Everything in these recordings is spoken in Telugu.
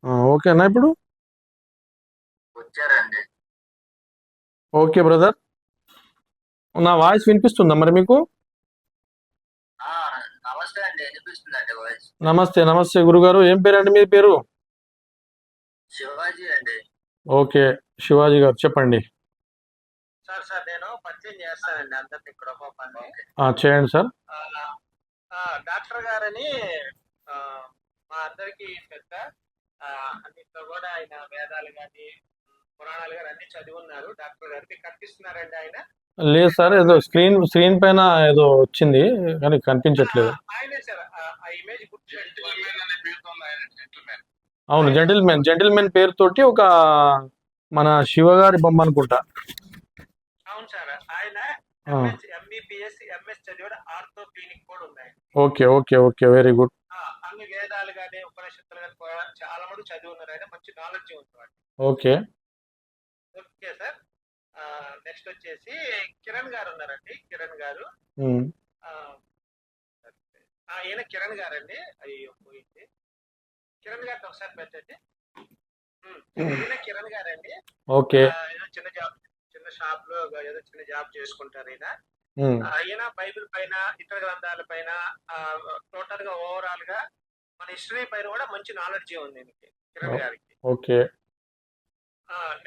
ఓకేనా ఇప్పుడు? వచ్చారండి. Okay brother. నా వాయిస్ వినిపిస్తుందా మరి మీకు? ఆ, నమస్తే అండి, వినిపిస్తుందండి వాయిస్. నమస్తే నమస్తే గురుగారు. ఏం పేరండి మీ పేరు? శివాజీ అండి. ఓకే, శివాజీ గారు చెప్పండి. సార్ సార్ నేను పరిచయం చేస్తానండి అందరిని ఇక్కడ ఒక్కొక్కరిని. చేయండి సార్. ఆ, డాక్టర్ గారని ఆ, మా అందరికి పెద్ద. అన్నింటిలో కూడా ఆయన వేదాలు కానీ పురాణాలు కానీ అన్ని చదివి ఉన్నారు. డాక్టర్ గారు మీకు కనిపిస్తున్నారండి ఆయన? లేదు సార్, ఏదో స్క్రీన్ స్క్రీన్ పైన ఏదో వచ్చింది కానీ కనిపించట్లేదు. ఆయనే సార్, ఆ ఇమేజ్ గుర్తు అనే పేరుతో ఉన్న ఆయన జెంటిల్మెన్. అవును, జెంటిల్మెన్ జెంటిల్మెన్ పేరుతోటి ఒక మన శివగారి బొమ్మ అనుకుంటా. అవును సార్, ఆయన ఎంబీబీఎస్ ఎంఎస్ చదివాడు. ఆర్థో క్లినిక్ కూడా ఉన్నాయి. Okay okay okay, very good. అన్ని వేదాలు కానీ ఉపనిషత్తులు కానీ చాలా మంది చదివి ఉన్నారు. ఆయన మంచి నాలెడ్జ్ ఉంది. Okay okay sir. నెక్స్ట్ వచ్చేసి కిరణ్ గారు ఉన్నారండి. కిరణ్ గారు, ఈయన కిరణ్ గారు అండి. అయ్యో పోయింది. కిరణ్ గారిని ఒకసారి పెట్టండి. ఈయన కిరణ్ గారండి. ఓకే. ఏదో చిన్న షాప్ లో ఏదో చిన్న జాబ్ చేసుకుంటారు ఈయన. ఈయన బైబిల్ పైన, ఇతర గ్రంథాల పైన, టోటల్ గా ఓవరాల్ గా మన హిస్టరీ పైన కూడా మంచి నాలెడ్జ్ ఉంది కిరణ్ గారికి. ఓకే.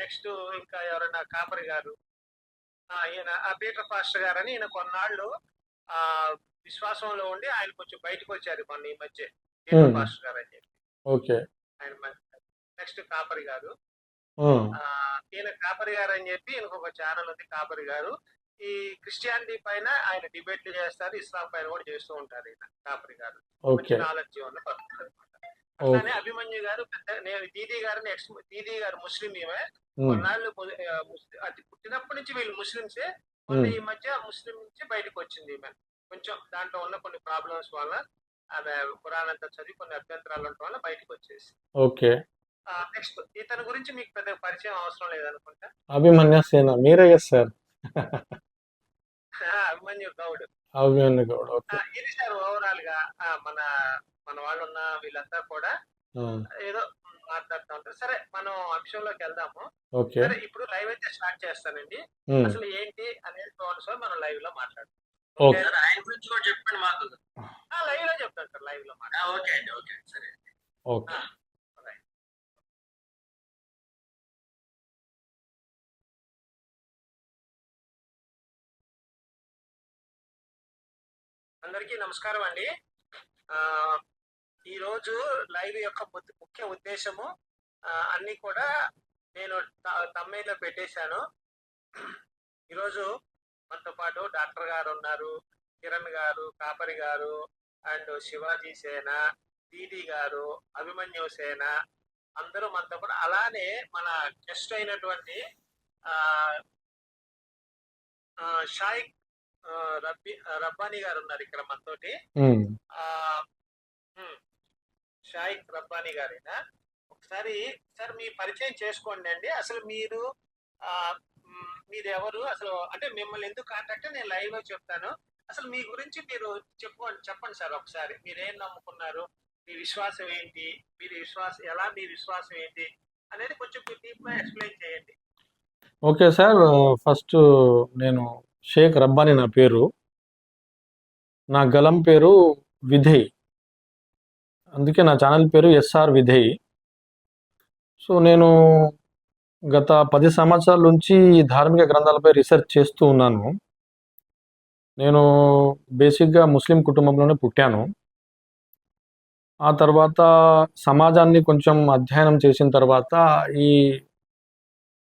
నెక్స్ట్ ఇంకా ఎవరైనా కాపరి గారు, ఈయన పీటర్ పాస్టర్ గారు అని. ఈయన కొన్నాళ్ళు విశ్వాసంలో ఉండి ఆయన కొంచెం బయటకు వచ్చారు మొన్న ఈ మధ్య. పీటర్ పాస్టర్ గారు అని చెప్పి. ఓకే. ఆయన నెక్స్ట్ కాపరి గారు. ఈయన కాపరి గారు అని చెప్పి ఈయనకు ఒక ఛానల్ ఉంది, కాపరి గారు. ఈ క్రిస్టియానిటీ పైన ఆయన డిబేట్లు చేస్తారు, ఇస్లాం పైన కూడా చేస్తూ ఉంటారు ఈయన కాపరి గారు. మంచి నాలెడ్జ్ ఉన్న పర్సన్ అనమాట. అట్లానే అభిమన్యు గారు పెద్ద. నేను దీదీ గారిని దీదీ గారు ముస్లిం. ఈమె కొన్నాళ్ళు పుట్టినప్పటి నుంచి వీళ్ళు ముస్లింసే. మొన్న ఈ మధ్య ముస్లిం నుంచి బయటకు వచ్చింది ఈమె. కొంచెం దాంట్లో ఉన్న కొన్ని ప్రాబ్లమ్స్ వల్ల ఆమె పురాణంతా చదివి కొన్ని అభ్యంతరాలు ఉండటం వల్ల బయటకు వచ్చేసి. ఓకే. నెక్స్ట్ ఇతని గురించి మీకు పెద్ద పరిచయం అవసరం లేదనుకుంటా. అభిమన్యు సేన మీరే సార్. అభిమన్యు గౌడ్. అభిమన్యు గౌడ్. ఓకే. ఇది సార్ ఓవరాల్ గా మన మన వాళ్ళు ఉన్న వీళ్ళంతా కూడా ఏదో మాట్లాడుతూ ఉంటారు. సరే, మనం అంశంలోకి వెళ్దాము. సరే, ఇప్పుడు లైవ్ అయితే స్టార్ట్ చేస్తానండి. అసలు ఏంటి అనేది సార్ మనం లైవ్ లో మాట్లాడతాం. ఆయన గురించి కూడా చెప్పండి మాకు. లైవ్ లో చెప్తాను సార్, లైవ్ లో మాట. ఓకే అండి, ఓకే సరే. ఓకే. అందరికీ నమస్కారం అండి. ఈరోజు లైవ్ యొక్క ముఖ్య ఉద్దేశము అన్ని కూడా నేను తమ్మైలో పెట్టేశాను. ఈరోజు మనతో పాటు డాక్టర్ గారు ఉన్నారు, కిరణ్ గారు, కాపరి గారు, అండ్ శివాజీ సేన, దీదీ గారు, అభిమన్యు సేన, అందరూ మనతో పాటు. అలానే మన గెస్ట్ అయినటువంటి షాయిక్ రబ్బానీ గారు ఉన్నారు ఇక్కడ మనతోటి. షాయిక్ రబ్బానీ గారేనా? ఒకసారి సార్ మీ పరిచయం చేసుకోండి అండి. అసలు మీరు ఎవరు అసలు, అంటే మిమ్మల్ని ఎందుకు కాంటాక్ట్ నేను లైవ్ లో చెప్తాను. అసలు మీ గురించి మీరు చెప్పండి సార్ ఒకసారి. మీరేం నమ్ముకున్నారు, మీ విశ్వాసం ఏంటి, మీ విశ్వాసం ఏంటి అనేది కొంచెం డీప్ గా ఎక్స్ప్లెయిన్ చేయండి. ఓకే సార్, ఫస్ట్ నేను షేక్ రబ్బానీ నా పేరు. నా గలం పేరు విధేయ్, అందుకే నా ఛానల్ పేరు ఎస్ఆర్ విధేయ్. సో నేను గత 10 సంవత్సరాల నుంచి ధార్మిక గ్రంథాలపై రీసెర్చ్ చేస్తూ ఉన్నాను. నేను బేసిక్గా ముస్లిం కుటుంబంలోనే పుట్టాను. ఆ తర్వాత సమాజాన్ని కొంచెం అధ్యయనం చేసిన తర్వాత ఈ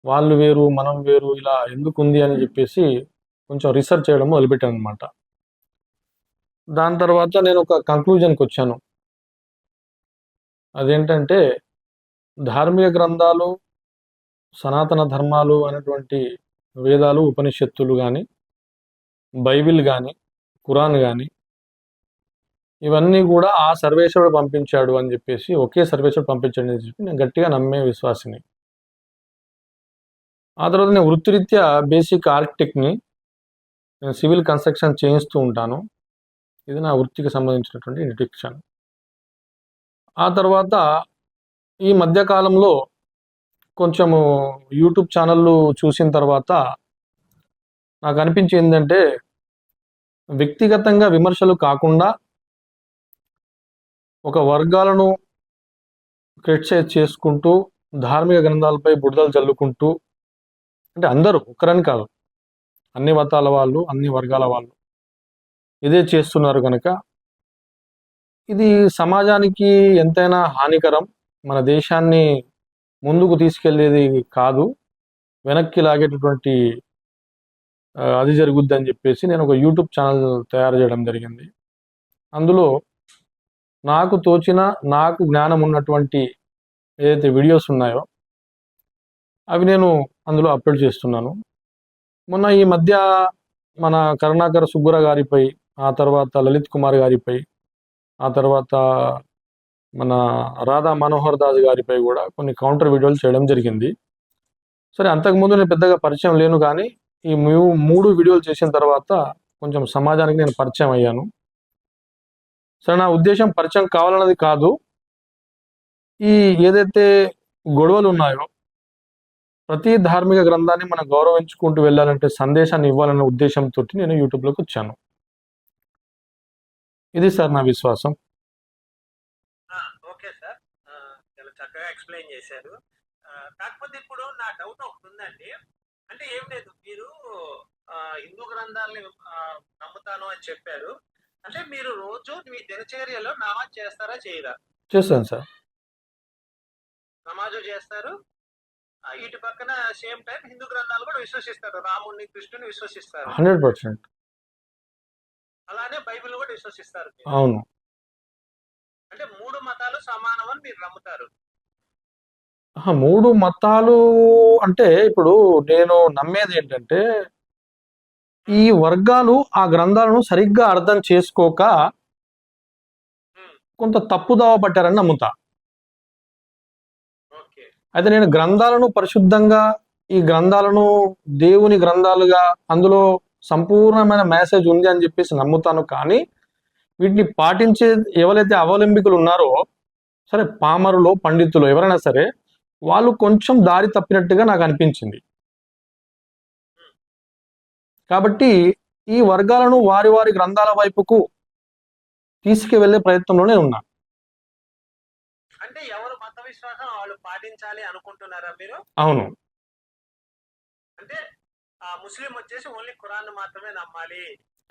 వాళ్ళు వేరు మనం వేరు ఇలా ఎందుకు ఉంది అని చెప్పేసి కొంచెం రీసెర్చ్ చేయడం మొదలుపెట్టాను అనమాట. దాని తర్వాత నేను ఒక కంక్లూజన్కి వచ్చాను. అదేంటంటే ధార్మిక గ్రంథాలు, సనాతన ధర్మాలు అనేటువంటి వేదాలు, ఉపనిషత్తులు కానీ, బైబిల్ కానీ, ఖురాన్ కానీ, ఇవన్నీ కూడా ఆ సర్వేశ్వరుడు పంపించాడు అని చెప్పేసి, ఒకే సర్వేశ్వరుడు పంపించాడు అని చెప్పి నేను గట్టిగా నమ్మే విశ్వాసిని. ఆ తర్వాత నేను వృత్తిరీత్యా బేసిక్ ఆర్కిటెక్ట్ని, నేను సివిల్ కన్స్ట్రక్షన్ చేయిస్తూ ఉంటాను. ఇది నా వృత్తికి సంబంధించినటువంటి ఇంట్రడక్షన్. ఆ తర్వాత ఈ మధ్య కాలంలో కొంచెము యూట్యూబ్ ఛానళ్ళు చూసిన తర్వాత నాకు అనిపించింది ఏంటంటే, వ్యక్తిగతంగా విమర్శలు కాకుండా ఒక వర్గాలను క్రిటిసైజ్ చేసుకుంటూ, ధార్మిక గ్రంథాలపై బురదలు జల్లుకుంటూ, అంటే అందరూ ఒక్కరని కాదు, అన్ని మతాల వాళ్ళు, అన్ని వర్గాల వాళ్ళు ఇదే చేస్తున్నారు కనుక ఇది సమాజానికి ఎంతైనా హానికరం. మన దేశాన్ని ముందుకు తీసుకెళ్లేది కాదు, వెనక్కి లాగేటటువంటి అది జరుగుద్దని చెప్పేసి నేను ఒక యూట్యూబ్ ఛానల్ తయారు చేయడం జరిగింది. అందులో నాకు తోచిన, నాకు జ్ఞానం ఉన్నటువంటి ఏదైతే వీడియోస్ ఉన్నాయో అవి నేను అందులో అప్లోడ్ చేస్తున్నాను. మొన్న ఈ మధ్య మన కరుణాకర సుబ్బుర గారిపై, ఆ తర్వాత లలిత్ కుమార్ గారిపై, ఆ తర్వాత మన రాధా మనోహర్ దాస్ గారిపై కూడా కొన్ని కౌంటర్ వీడియోలు చేయడం జరిగింది. సరే, అంతకుముందు నేను పెద్దగా పరిచయం లేను, కానీ ఈ 3 వీడియోలు చేసిన తర్వాత కొంచెం సమాజానికి నేను పరిచయం అయ్యాను. సరే, నా ఉద్దేశం పరిచయం కావాలన్నది కాదు, ఈ ఏదైతే గొడవలు ఉన్నాయో ప్రతి ధార్మిక గ్రంథాన్ని మనం గౌరవించుకుంటూ వెళ్ళాలంటే సందేశాన్ని ఇవ్వాలనే ఉద్దేశంతో నేను యూట్యూబ్లోకి వచ్చాను. ఇది సార్ నా విశ్వాసం. ఓకే సార్, చాలా చక్కగా ఎక్స్ప్లెయిన్ చేశారు. కాకపోతే ఇప్పుడు నా డౌట్ ఒకటి ఉందండి. అంటే ఏం లేదు, మీరు హిందూ గ్రంథాలని నమ్ముతాను అని చెప్పారు. అంటే మీరు రోజు మీ దినచర్యలో నమాజ్ చేస్తారా చేయరా? చేస్తాను సార్. నమాజు చేస్తారు, ఇటు పక్కన సేమ్ టైం హిందూ గ్రంథాలు కూడా విశ్వసిస్తారు, రాముడిని కృష్ణుని విశ్వసిస్తారు, 100%. అలానే బైబిల్ కూడా విశ్వసిస్తారు. అవును. అంటే 3 మతాలు సమానం అని మీరు నమ్ముతారు? 3 మతాలు అంటే ఇప్పుడు నేను నమ్మేది ఏంటంటే, ఈ వర్గాలు ఆ గ్రంథాలను సరిగ్గా అర్థం చేసుకోక కొంత తప్పుదావ పట్టారని నమ్ముతా. అయితే నేను గ్రంథాలను పరిశుద్ధంగా, ఈ గ్రంథాలను దేవుని గ్రంథాలుగా, అందులో సంపూర్ణమైన మెసేజ్ ఉంది అని చెప్పేసి నమ్ముతాను. కానీ వీటిని పాటించే ఎవరైతే అవలంబికులు ఉన్నారో, సరే పామరులో పండితులు ఎవరైనా సరే, వాళ్ళు కొంచెం దారి తప్పినట్టుగా నాకు అనిపించింది. కాబట్టి ఈ వర్గాలను వారి వారి గ్రంథాల వైపుకు తీసుకువెళ్లే ప్రయత్నంలోనే ఉన్నా. అంటే ఎవరు మత విశ్వాసం వాళ్ళు పాటించాలి అనుకుంటున్నారా మీరు? అవును. అంటే ముస్లిం వచ్చేసి ఓన్లీ ఖురాన్ మాత్రమే నమ్మాలి,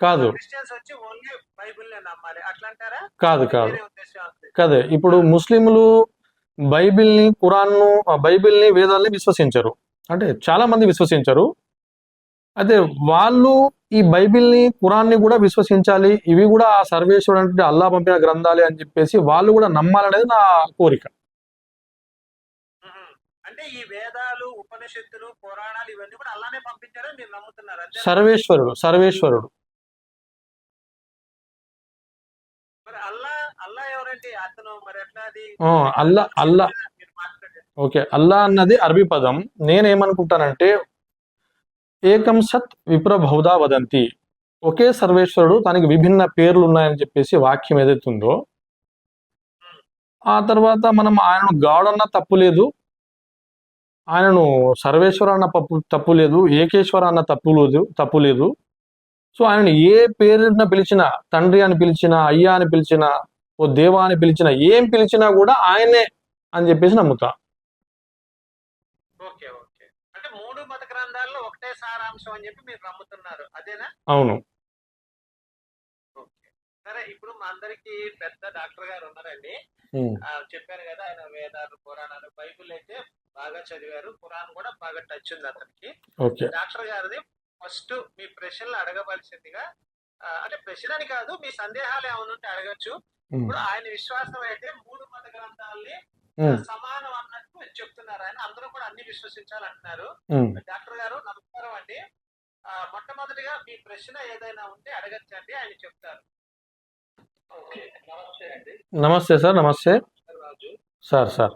కాదు. క్రిస్టియన్స్ వచ్చి ఓన్లీ బైబిల్ నమ్మాలి అట్లా అంటారా? కాదు కాదు కదే. ఇప్పుడు ముస్లింలు బైబిల్ని, ఖురాన్ను, బైబిల్ని, వేదాల్ని విశ్వసించరు. అంటే చాలా మంది విశ్వసించరు. అయితే వాళ్ళు ఈ బైబిల్ని, ఖురాన్ని కూడా విశ్వసించాలి, ఇవి కూడా ఆ సర్వేశ్వరుడు అంటే అల్లా పంపిన గ్రంథాలే అని చెప్పేసి వాళ్ళు కూడా నమ్మాలనేది నా కోరిక. అంటే ఈ వేదాలు, ఉపనిషత్తులు, పురాణాలు ఇవన్నీ కూడా అల్లానే పంపించారని మీరు నమ్ముతున్నారు? సర్వేశ్వరుడు. మరి అల్లా ఎవరండి? అతను మరి ఎట్లా? అది అల్లా ఓకే, అల్లా అన్నది అరబీ పదం. నేనేమనుకుంటానంటే, ఏకం సత్ విప్రబహుదా వదంతి, ఒకే సర్వేశ్వరుడు, తనకి విభిన్న పేర్లు ఉన్నాయని చెప్పేసి వాక్యం ఏదైతుందో, ఆ తర్వాత మనం ఆయనను గాడన్న తప్పు లేదు, ఆయనను సర్వేశ్వర అన్న తప్పు లేదు, ఏకేశ్వర అన్న తప్పు లేదు. సో ఆయనను ఏ పేరున పిలిచినా, తండ్రి అని పిలిచినా, అయ్యా అని పిలిచినా, ఓ దేవా అని పిలిచినా, ఏం పిలిచినా కూడా ఆయనే అని చెప్పేసి నమ్ముతా. ఓకే ఓకే, అంటే 3 మత గ్రంథాల్లో ఒకటే సారాంశం అని చెప్పి మీరు నమ్ముతున్నారు, అదేనా? అవును. ఓకే, సరే. ఇప్పుడు మా అందరికి పెద్ద డాక్టర్ గారు ఉన్నారండి. చెప్పారు కదా, ఆయన వేదాలు, పురాణాలు, బైబిల్ అయితే బాగా చదివారు, ఖురాన్ కూడా బాగా టచ్ ఉంది అతనికి. డాక్టర్ గారిది ఫస్ట్ మీ ప్రశ్నలు అడగవలసిందిగా, అంటే ప్రశ్న అని కాదు, మీ సందేహాలు ఏమైనా ఉంటే అడగచ్చు. ఇప్పుడు ఆయన విశ్వాసం అయితే 3 మత గ్రంథాలని సమానం అన్నట్టు చెప్తున్నారు. ఆయన అందరూ కూడా అన్ని విశ్వసించాలంటున్నారు. డాక్టర్ గారు నమస్కారం అండి. మొట్టమొదటిగా మీ ప్రశ్న ఏదైనా ఉంటే అడగచ్చండి, ఆయన చెప్తారు. నమస్తే అండి. నమస్తే సార్. నమస్తే రాజు సార్.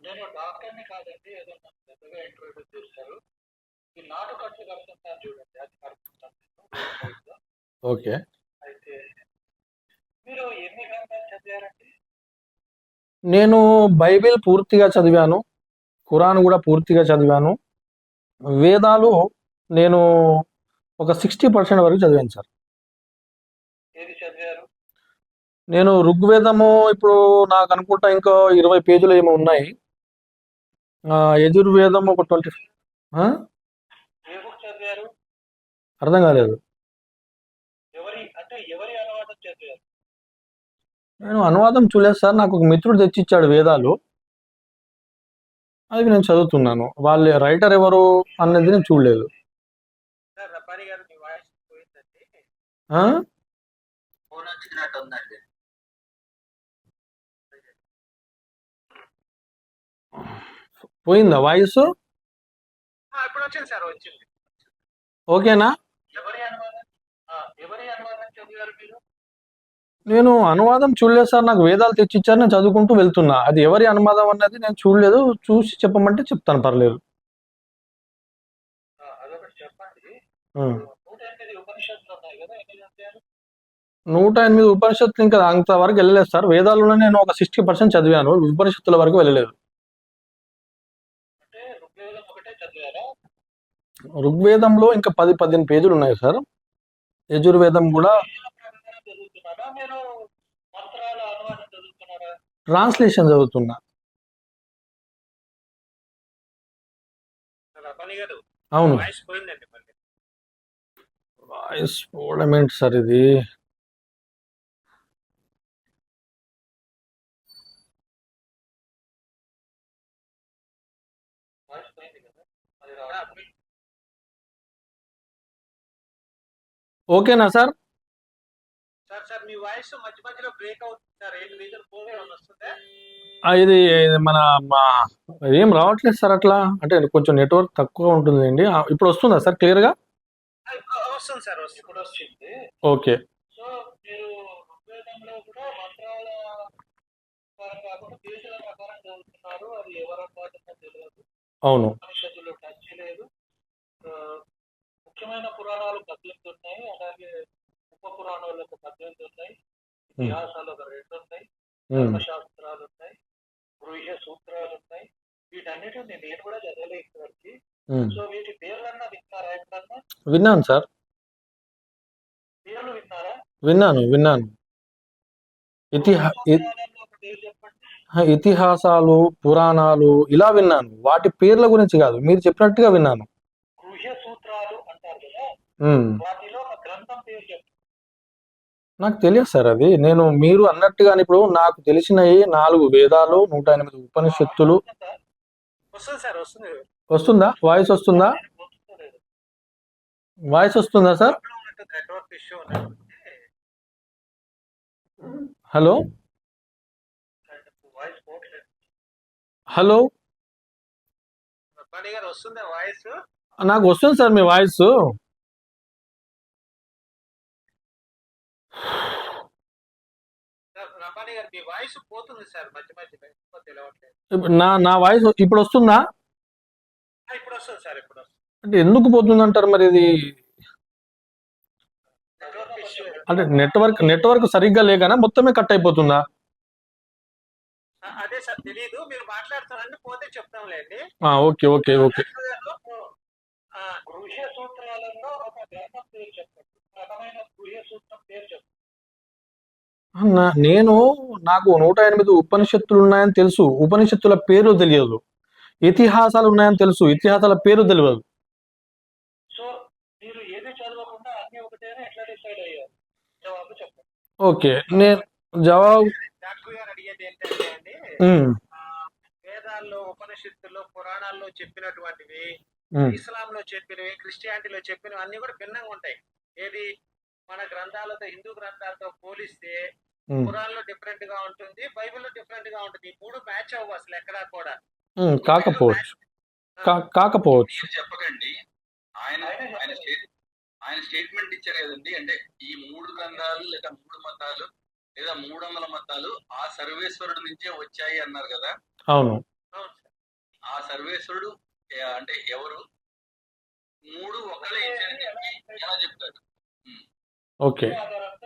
నేను డాక్టర్ని కాదండి, ఏదో పెద్దగా ఇంట్రొడ్యూస్ చేశారు. ఈ నాటు కట్టు కడుతున్నారు చూడండి, అది కడుతున్నాను. ఓకే. అయితే మీరు ఎన్ని గ్రంథాలు చదివారండి? నేను బైబిల్ పూర్తిగా చదివాను, ఖురాన్ కూడా పూర్తిగా చదివాను. వేదాలు నేను ఒక 60% వరకు చదివాను సార్. ఏది చదివారు? నేను ఋగ్వేదము ఇప్పుడు నాకు అనుకుంటా ఇంకా 20 పేజీలు ఏమో ఉన్నాయి. యజుర్వేదం ఒక 20. ఏ బుక్ చదివారు? అర్థం కాలేదు. ఎవరి అనువాదం చదివారు? నేను అనువాదం చూడలేదు సార్, నాకు ఒక మిత్రుడు తెచ్చిచ్చాడు వేదాలు, అవి నేను చదువుతున్నాను. వాళ్ళ రైటర్ ఎవరు అన్నది నేను చూడలేదు. సార్ రబ్బాని గారు మీ వాయిస్ పోయిందండి. ఆ? ఫోన్ వచ్చినట్టు ఉందండి. పోయిందా వాయిస్? ఇప్పుడు వచ్చింది సార్, వచ్చింది. ఓకేనా? ఎవరి అనువాదం చదివారు మీరు? నేను అనువాదం చూడలేదు సార్, నాకు వేదాలు తెచ్చిచ్చారు, నేను చదువుకుంటూ వెళ్తున్నా. అది ఎవరి అనువాదం అన్నది నేను చూడలేదు, చూసి చెప్పమంటే చెప్తాను, పర్లేదు. అదొకటి చెప్పండి. ఆ. 108 ఉపనిషత్తులు ఉన్నాయి కదా, ఎన్ని చదివారు? 108 ఉపనిషత్తులు ఇంకా అంతవరకు వెళ్ళలేదు సార్. వేదాలను నేను ఒక 60% చదివాను, ఉపనిషత్తుల వరకు వెళ్ళలేదు. అంటే ఋగ్వేదం ఒకటే చదివారా? ఋగ్వేదంలో ఇంకా 10-15 పేజీలు ఉన్నాయి సార్. యజుర్వేదం కూడా చదువుతున్నారా మీరు? మంత్రాల అనువాదం చదువుతున్నారా? ట్రాన్స్లేషన్ చదువుతున్నా. రబ్బాని గారు అవును. వాయిస్ పోయిందండి మళ్ళీ. వాయిస్ పోవడం ఏంటి సార్ ఇది? వాయిస్ పోయింది కదా, అది రావడం. ఓకేనా సార్? సార్ మీ వాయిస్ మధ్య మధ్యలో బ్రేక్ అవుతుంది సార్, ఏంటి రీజన్? ఫోన్ ఏమైనా వస్తుందా? ఇది మన ఏం రావట్లేదు సార్ అట్లా, అంటే కొంచెం నెట్వర్క్ తక్కువ ఉంటుందండి. ఇప్పుడు వస్తుందా సార్ క్లియర్గా? వస్తుంది సార్, ఇప్పుడు వచ్చింది. ఓకే. సో మీరు ఋగ్వేదంలో కూడా మంత్రాల ప్రకారం కాకుండా దేశాల ప్రకారం చదువుతున్నారు. అది ఎవరి అనువాదమో తెలియదు. అవును. ఉపనిషత్తులు టచ్ లేదు. ముఖ్యమైన పురాణాలు 18 ఉన్నాయి, అలాగే ఉప పురాణాలు ఒక 18 ఉన్నాయి, ఇతిహాసాలు ఒక 2 ఉన్నాయి, ధర్మశాస్త్రాలు ఉన్నాయి, గృహ్య సూత్రాలు ఉన్నాయి. వీటన్నిటిని నేను కూడా చదవలేదు ఇక్కడికి. సో వీటి పేర్లన్నా విన్నారా ఎప్పుడన్నా? విన్నాను సార్. పేర్లు విన్నారా? విన్నాను. ఇతిహాసాలు, పురాణాలు ఇలా విన్నాను, వాటి పేర్ల గురించి కాదు, మీరు చెప్పినట్టుగా విన్నాను. గృహ్య సూత్రాలు అంటారు కదా, వాటిలో ఒక గ్రంథం పేరు చెప్పండి. నాకు తెలియదు సార్ అది. మీరు అన్నట్టుగా ఇప్పుడు నాకు తెలిసినవి 4 వేదాలు, 108 ఉపనిషత్తులు. వస్తుంది సార్, వస్తుంది. వస్తుందా వాయిస్? వస్తుందా సార్? హలో వస్తుందా వాయిస్? నాకు వస్తుంది సార్ మీ వాయిస్. మీ వాయిస్ పోతుంది సార్ మధ్య మధ్యలో, నా వాయిస్ ఇప్పుడు వస్తుందా? ఇప్పుడు వస్తుంది సార్, ఇప్పుడు వస్తుంది. అంటే ఎందుకు పోతుంది అంటారు మరి? ఇది అంటే నెట్వర్క్ సరిగ్గా లేకనా, మొత్తమే కట్ అయిపోతుందా? అదే సార్ తెలియదు, మీరు మాట్లాడుతున్నారంటే పోతే చెప్తాంలేండి. ఓకే. గృహ్య సూత్రాలలో ఒక గ్రంథం పేరు చెప్పండి, రకమైన గృహ్య సూత్రం పేరు చెప్పండి. నాకు 108 ఉపనిషత్తులు ఉన్నాయని తెలుసు, ఉపనిషత్తుల పేర్లు తెలియదు. ఇతిహాసాలు ఉన్నాయని తెలుసు, ఇతిహాసాల పేరు తెలియదు. సో మీరు ఏది చదవకుండా అన్ని ఒకటేనా ఎట్లా డిసైడ్ అయ్యారు? జవాబు చెప్పండి. ఓకే, నేను జవాబు డాక్టర్ గారు అడిగేది ఏంటంటే అండి, వేదాల్లో, ఉపనిషత్తుల్లో, పురాణాల్లో చెప్పినటువంటివి, ఇస్లాంలో చెప్పినవి, క్రిస్టియానిటీలో చెప్పినవి అన్ని కూడా భిన్నంగా ఉంటాయి. ఏది మన గ్రంథాలతో, హిందూ గ్రంథాలతో పోలిస్తే ఖురాన్లో డిఫరెంట్ గా ఉంటుంది, బైబిల్లో డిఫరెంట్ గా ఉంటుంది. ఈ 3 మ్యాచ్ అవ్వు అసలు ఎక్కడా కూడా. కాకపోవచ్చు చెప్పకండి. ఆయన స్టేట్మెంట్ ఇచ్చారు కదండి, అంటే ఈ 3 గ్రంథాలు లేదా 3 మతాలు లేదా 300 మతాలు ఆ సర్వేశ్వరుడు నుంచే వచ్చాయి అన్నారు కదా. అవును. ఆ సర్వేశ్వరుడు అంటే ఎవరు? 3 ఒకళ్ళే ఇచ్చారని చెప్పి ఎలా చెప్తారు? ఓకే,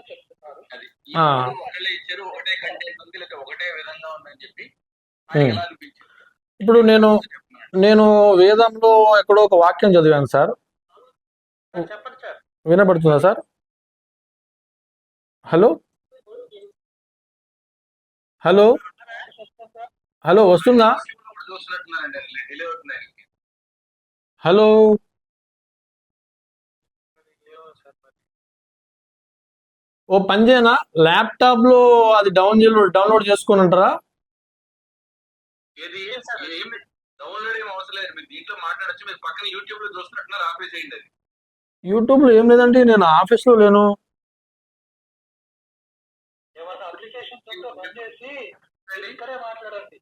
చెప్తున్నారు. అది ఈ ఆ, మూడు ఒకళ్ళే ఇచ్చారు, ఒకటే కంటెంట్ ఉంది, లేకపోతే ఒకటే విధంగా ఉందని చెప్పి ఉమ్. ఆయనకి ఎలా అనిపించింది? ఇప్పుడు నేను నేను తర్వాత చెప్తున్నాను. నేను వేదంలో ఎక్కడో ఒక వాక్యం చదివాను సార్. చెప్పండి సార్. వినపడుతుందా సార్? హలో హలో హలో వస్తుందా? ఇప్పుడు చూస్తున్నట్టున్నారండి, డిలే అవుతుంది ఆయనకి. హలో ఓ పని చేయనా, ల్యాప్టాప్ లో అది డౌన్లోడ్ చేసుకొని ఉంటారా? ఏది ఏమి డౌన్లోడ్ ఏం అవసరం లేదు, మీరు దీంట్లో మాట్లాడచ్చు. మీరు పక్కన యూట్యూబ్ లో చూస్తున్నట్టున్నారు, ఆపేసేయండి అది. యూట్యూబ్ లో ఏం లేదండి, నేను ఆఫీస్ లో లేను. ఏమన్నా అప్లికేషన్స్ ఉంటే బంద్ చేసి ఇక్కడే మాట్లాడండి.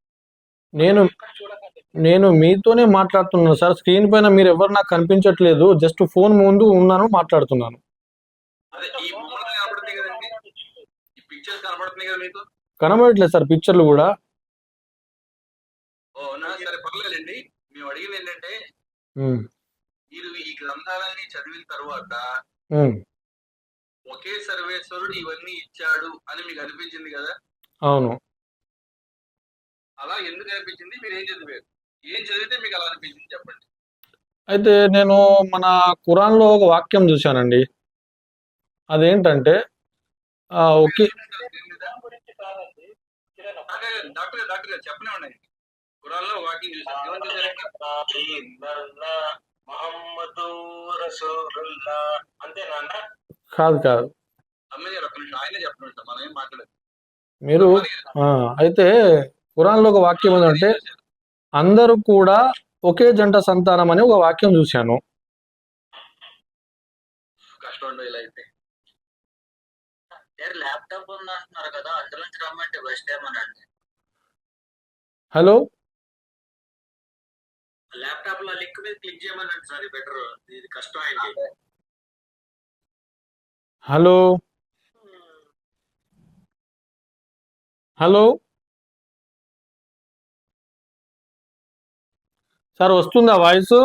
నేను ఇక్కడ చూడకండి. నేను మీతోనే మాట్లాడుతున్నాను సార్. స్క్రీన్ పైన మీరు ఎవరు నాకు కనిపించట్లేదు. జస్ట్ ఫోన్ ముందు ఉన్నాను, మాట్లాడుతున్నాను. అదే ఈ బొమ్మలు కనబడుతున్నాయి కదండి, ఈ పిక్చర్స్ కనబడుతున్నాయి కదా మీకు. కనబడట్లేదు సార్ పిక్చర్లు కూడా. ఓ అవునా, సరే పర్లేదండి. మేము అడిగింది ఏంటంటే, ఉమ్, మీరు ఈ గ్రంథాలన్నీ చదివిన తర్వాత ఉమ్, ఒకే సర్వేశ్వరుడు ఇవన్నీ ఇచ్చాడు అని మీకు అనిపించింది కదా? అవును. అలా ఎందుకు అనిపించింది? మీరు ఏం చదివారు? ఏం చదివితే మీకు అలా అనిపించింది చెప్పండి. అయితే నేను మన ఖురాన్లో ఒక వాక్యం చూశానండి. అదేంటంటే ఓకే. డాక్టర్ గారు చెప్పనే ఉన్నాయి. ఖురాన్లో వాకింగ్ చూసారు, ఏమని చూసారంటే మహమ్మదు రసూలుల్లా అంతేనా అన్న? కాదు కాదు, అమ్మయ్య ఒక్క నిమిషం, ఆయనే చెప్పండి, మనం ఏం మాట్లాడదు. మీరు అయితే ఖురాన్లో ఒక వాక్యం ఏంటంటే, అందరూ కూడా ఒకే జంట సంతానం అని ఒక వాక్యం చూశాను. కష్టం ఉండవు ఇలా అయితే. ల్యాప్టాప్ ఉంది అంటున్నారు కదా, అందులో నుంచి రమ్మంటే బెస్ట్ ఏమనండి. హలో ల్యాప్టాప్ లో లింక్ మీద క్లిక్ చేయమనండి సార్, బెటర్. ఇది కష్టం అయింది. హలో హలో సార్, వస్తుందా వాయిస్?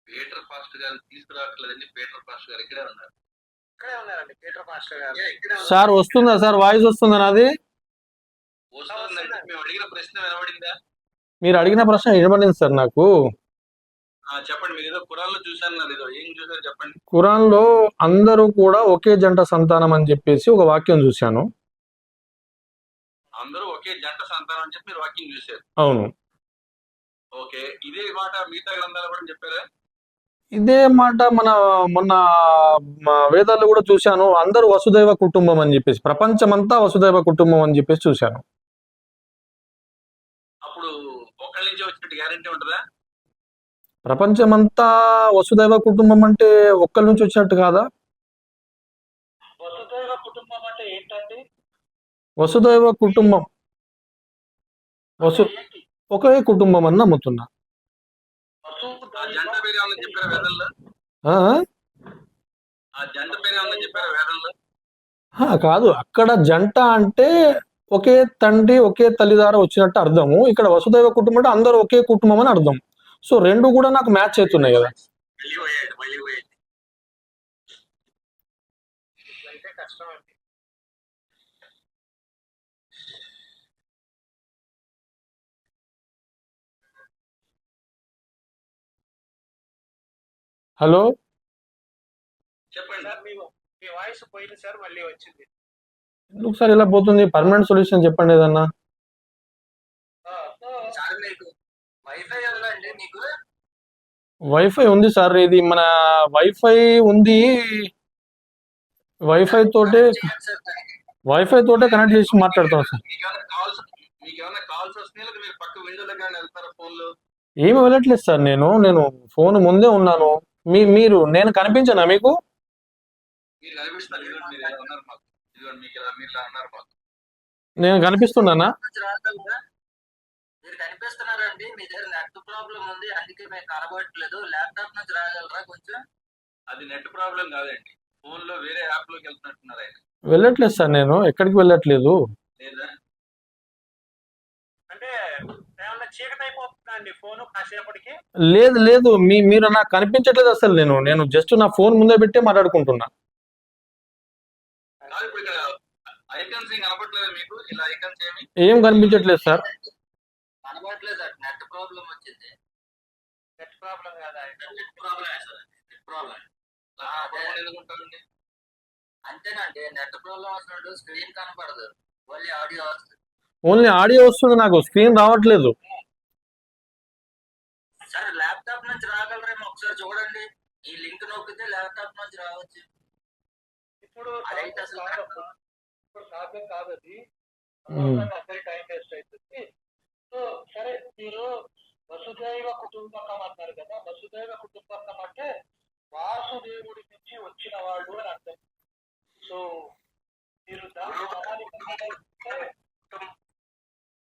పీటర్ పాస్ట్ గారు తీసుకురావట్లేదండి. పీటర్ పాస్ట్ గారు ఇక్కడే ఉన్నారు. ఇక్కడే ఉన్నారండి పీటర్ మాస్టర్ గారు. సార్ వస్తుందా సార్, వాయిస్ వస్తుందా నాది? వస్తుందండి. మేము అడిగిన ప్రశ్న వినబడిందా? మీరు అడిగిన ప్రశ్న వినబడింది సార్ నాకు. చెప్పండి, మీరు ఏదో ఖురాన్లో చూసాను, ఏదో ఏం చూసారు చెప్పండి. ఖురాన్లో అందరూ కూడా ఒకే జంట సంతానం అని చెప్పేసి ఒక వాక్యం చూశాను. అందరూ ఒకే జంట సంతానం అని చెప్పి మీరు వాక్యం చూశారు. అవును. ఓకే, ఇదే మాట మిగతా గ్రంథాలు కూడా చెప్పారా? ఇదే మాట మొన్న వేదాల్లో కూడా చూశాను. అందరూ వసుదైవ కుటుంబం అని చెప్పేసి, ప్రపంచమంతా వసుదైవ కుటుంబం అని చెప్పేసి చూశాను. అప్పుడు ఒకళ్ళ నుంచి వచ్చినట్టు గ్యారెంటీ ఉంటుందా? ప్రపంచమంతా వసుదైవ కుటుంబం అంటే ఒక్కరి నుంచి వచ్చినట్టు కాదా? వసుదైవ కుటుంబం అంటే ఏంటండి? వసుదైవ కుటుంబం ఒకే కుటుంబం అని నమ్ముతున్నా. ఆ జంట పేరు ఏమన్నా చెప్పారా వేదంలో? ఆ? ఆ జంట పేరు ఏమన్నా చెప్పారా వేదంలో? కాదు, అక్కడ జంట అంటే ఒకే తండ్రి ఒకే తల్లిదార వచ్చినట్టు అర్థము. ఇక్కడ వసుదైవ కుటుంబం అంటే అందరూ ఒకే కుటుంబం అని అర్థం. సో రెండు కూడా నాకు మ్యాచ్ అవుతున్నాయి కదా. మళ్ళీ పోయేది అయితే కష్టం అండి. హలో చెప్పండి సార్, మీ వాయిస్ పోయింది సార్, మళ్ళీ వచ్చింది. ఎందుకు సార్ ఇలా పోతుంది? పర్మనెంట్ సొల్యూషన్ చెప్పండి ఏదన్నా. సార్ మీకు వైఫై ఉందండి? మీకు వైఫై ఉంది సార్, ఇది మన వైఫై ఉంది. వైఫై తోటే కనెక్ట్ చేసి మాట్లాడుతున్నాం సార్. మీకు ఏమైనా కాల్స్ వస్తున్నాయి, లేదా మీరు పక్క విండోలో కానీ వెళ్తారా ఫోన్లో? ఏమి వెళ్ళట్లేదు సార్, నేను ఫోన్ ముందే ఉన్నాను. నేను కనిపించనా మీకు? మీరు కనిపిస్తారు, ఇదిగోండి మీరు ఇలా ఉన్నారు మాకు, ఇదిగోండి మీకు ఇలా మీరు ఇలా ఉన్నారు మాకు. నేను కనిపిస్తున్నానా? మీరు కనిపిస్తున్నారండి, మీ దగ్గర నెట్ ప్రాబ్లం ఉంది, అందుకే మేము కనబడట్లేదు. ల్యాప్టాప్ నుంచి రాగలరా కొంచెం? అది నెట్ ప్రాబ్లం కాదండి, ఫోన్ లో వేరే యాప్ లోకి వెళ్తున్నట్టున్నారు ఆయన. వెళ్ళట్లేదు సార్, నేను ఎక్కడికి వెళ్ళట్లేదు. లేదా అంటే ఏమన్నా చీకటి అయిపోతుందా అండి ఫోన్ కాసేపటికి? లేదు లేదు, మీరు నాకు కనిపించట్లేదు అసలు. నేను జస్ట్ నా ఫోన్ ముందే పెట్టే మాట్లాడుకుంటున్నా. మీకు ఇలా ఐకాన్స్ ఏమి ఏం కనిపించట్లేదు సార్. కనబడట్లేదు సార్. నెట్ ప్రాబ్లం వచ్చింది. నెట్ ప్రాబ్లం కాదా? Net problem sir. Net problem ఎందుకుంటారండి? అంతేనండి, నెట్ ప్రాబ్లం వస్తున్నాడు. స్క్రీన్ కనపడదు, ఓన్లీ ఆడియో వస్తుంది. ఓన్లీ ఆడియో వస్తుంది, నాకు స్క్రీన్ రావట్లేదు. సార్ ల్యాప్టాప్ నుంచి రాగలరేమో ఒకసారి చూడండి. ఈ లింక్ నొక్కితే ల్యాప్టాప్ నుంచి రావచ్చు. ఇప్పుడు అదైతే అసలు ఇప్పుడు సాధ్యం కాదు అది. ఉమ్. అందరి టైం వేస్ట్ అవుతుంది. సో సరే, మీరు వసుదైవ కుటుంబకం అన్నారు కదా. వసుదైవ కుటుంబకం అంటే వాసుదేవుడి నుంచి వచ్చిన వాళ్ళు అని అర్థం. సో మీరు దాని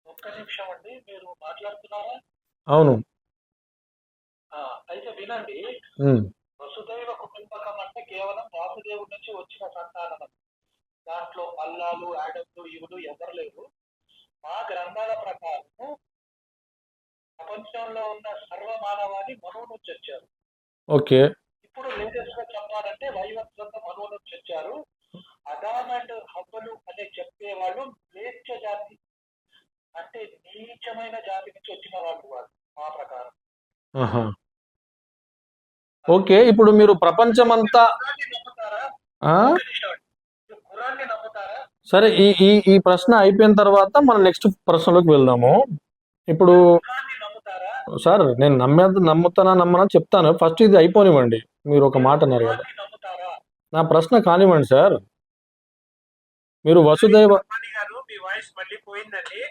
ఒక్క నిమిషం అండి, మీరు మాట్లాడుతున్నారా? అవును. అయితే వినండి. ఉమ్. వసుదైవ కుటుంబకం అంటే కేవలం వాసుదేవుడి నుంచి వచ్చిన సంతానం. దాంట్లో అల్లాలు, యాడమ్లు, ఇవులు ఎవరు లేరు. మా గ్రంథాల ప్రకారం ప్రపంచంలో ఉన్న సర్వ మానవాన్ని మనువు నుంచి వచ్చారు. ఓకే. ఇప్పుడు లేటెస్ట్ గా చెప్పాలంటే వైవస్వత మనువు నుంచి వచ్చారు. అదామ్ అండ్ హవ్వలు అనే చెప్పే వాళ్ళు మ్లేచ్ఛ జాతి, అంటే నీచమైన జాతి నుంచి వచ్చిన వాళ్ళు వాళ్ళు మా ప్రకారం. ఆహా. ఓకే, ఇప్పుడు మీరు ప్రపంచమంతా ఖురాన్ని నమ్ముతారా? ఆ? మీరు ఖురాన్ని నమ్ముతారా? సరే, ఈ ఈ ఈ ప్రశ్న అయిపోయిన తర్వాత మనం నెక్స్ట్ ప్రశ్నలోకి వెళ్దాము. ఇప్పుడు ఖురాన్ని నమ్ముతారా? సార్, నేను నమ్ముతానా నమ్మనా చెప్తాను. ఫస్ట్ ఇది అయిపోనివ్వండి. మీరు ఒక మాట అన్నారు కదా, ఖురాన్ని నమ్ముతారా? నా ప్రశ్న కానివ్వండి సార్. మీరు వసుదైవ రమణి గారు, మీ వాయిస్ మళ్ళీ పోయిందండి.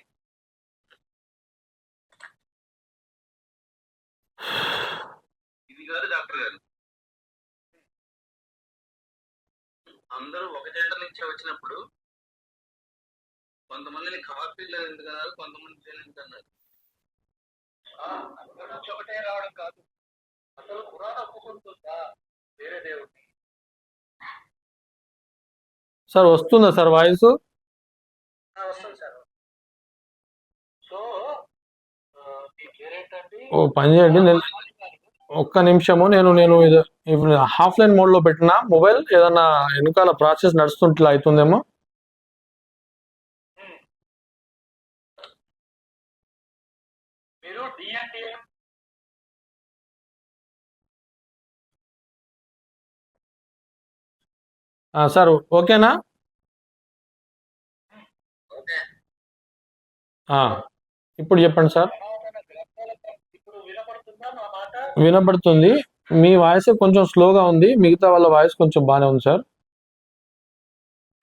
ఇది కాదు డాక్టర్ గారు, అందరూ ఒక జెండర్ నుంచే వచ్చినప్పుడు కొంతమందిని కాపీలు ఎందుకు అన్నారు, కొంతమంది ఎందుకు అన్నారు? అందరూ నుంచి ఒకటే రావడం కాదు. అసలు ఖురాన్ ఒప్పుకుంటుందా వేరే దేవుడిని? సార్ వస్తుందా సార్ వాయిస్? వస్తుంది సార్. సో మీ పేరేంటండి? ఓ పని చేయండి, నేను ఒక్క నిమిషము, నేను ఇది హాఫ్ లైన్ మోడ్ లో పెట్టిన మొబైల్, ఏదన్నా వెనకాల ప్రాసెస్ నడుస్తుంటే అవుతుందేమో. మీరు డిఎన్డిఏ సార్ ఓకేనా? ఓకే. ఇప్పుడు చెప్పండి సార్. ఇప్పుడు వినపడుతుందా మా మాట? వినపడుతుంది. మీ వాయిస్ కొంచెం స్లోగా ఉంది, మిగతా వాళ్ళ వాయిస్ కొంచెం బాగానే ఉంది సార్.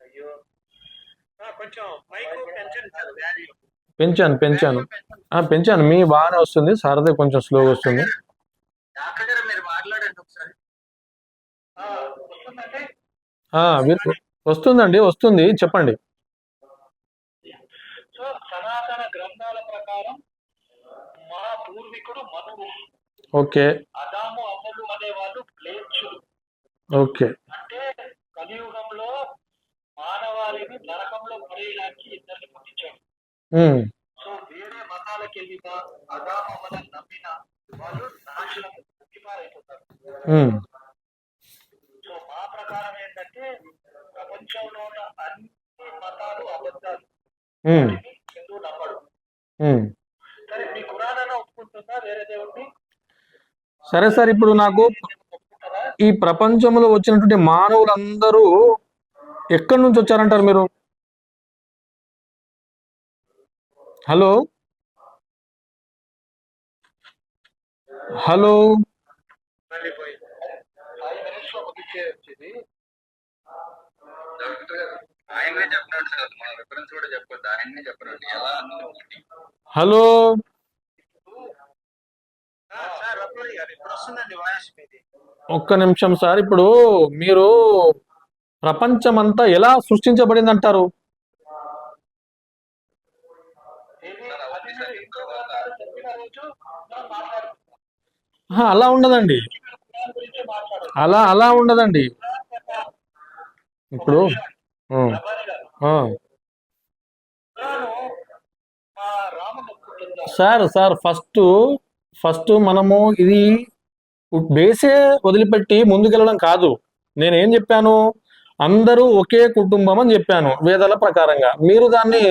అయ్యో, కొంచెం మైక్ పెంచండి సార్, వాల్యూమ్. పెంచాను. మీ బాగానే వస్తుంది, సార్దే కొంచెం స్లోగా వస్తుంది. డాక్టర్ గారు మీరు మాట్లాడండి ఒకసారి. వస్తుందండి. వస్తుంది, చెప్పండి. సో సనాతన గ్రంథాల ప్రకారం మా పూర్వీకుడు మనువు. ఓకే. అదాము అమ్మలు అనేవాళ్ళు ప్లేచ్చులు. ఓకే. అంటే కలియుగంలో మానవాళిని నరకంలో పడేయడానికి ఇద్దరిని పుట్టించాడు. సో వేరే మతాలకు వెళ్ళిన అదామమ్మలను నమ్మిన వాళ్ళు నాశనం ముక్కిపారైపోతారు. సో మా ప్రకారం ఏంటంటే ప్రపంచంలో ఉన్న అన్ని మతాలు అబద్ధాలు, హిందూ నమ్మడు. సరే, మీ ఖురాన్ ఒప్పుకుంటుందా వేరే దేవుడిని? సరే సార్, ఇప్పుడు నాకు ఈ ప్రపంచంలో వచ్చినటువంటి మానవులందరూ ఎక్కడి నుంచి వచ్చారంటారు మీరు? హలో హలో డాక్టర్ గారు ఆయనే చెప్పినాడు సార్, మన రిఫరెన్స్ కూడా చెప్పొద్దు, ఆయనే చెప్పినాడు ఎలా అన్ని ఒకటి. హలో సార్ రమణి గారు, ఇప్పుడు వస్తుందండి వాయిస్ మీది. ఒక్క నిమిషం సార్. ఇప్పుడు మీరు ప్రపంచమంతా ఎలా సృష్టించబడింది అంటారు? అలా ఉండదండి, అలా ఉండదండి. ఇప్పుడు సార్ ఫస్ట్ మనము ఇది బేసే వదిలిపెట్టి ముందుకెళ్ళడం కాదు. నేనేం చెప్పాను, అందరూ ఒకే కుటుంబం అని చెప్పాను వేదాల ప్రకారంగా. మీరు దాన్ని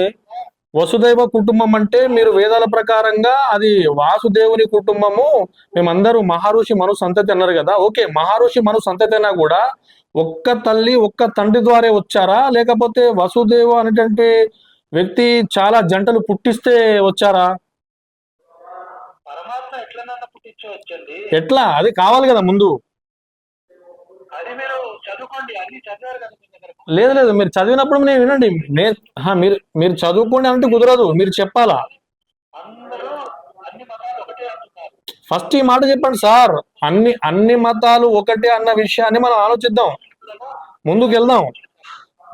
వసుదైవ కుటుంబం అంటే మీరు వేదాల ప్రకారంగా అది వాసుదేవుని కుటుంబము, మేమందరూ మహర్షి మను సంతతి అన్నారు కదా. ఓకే, మహర్షి మను సంతతి అయినా కూడా ఒక్క తల్లి ఒక్క తండ్రి ద్వారా వచ్చారా, లేకపోతే వసుదేవ అనేటువంటి వ్యక్తి చాలా జంటలు పుట్టిస్తే వచ్చారా? పరమాత్మ ఎట్లనన్నా పుట్టించవచ్చండి. ఎట్లా, అది కావాలి కదా ముందు. అది మీరు చదువుకోండి, అన్ని చదివారు కదా మీ దగ్గర. లేదు లేదు, మీరు చదివినప్పుడు నేను వినండి. మీరు చదువుకోండి అంటే కుదరదు, మీరు చెప్పాలా. అందరూ అన్ని మతాలు ఒకటే అంటున్నారు. ఫస్ట్ ఈ మాట చెప్పండి సార్. అన్ని మతాలు ఒకటే అన్న విషయాన్ని మనం ఆలోచిద్దాం, ముందుకు వెళ్దాం.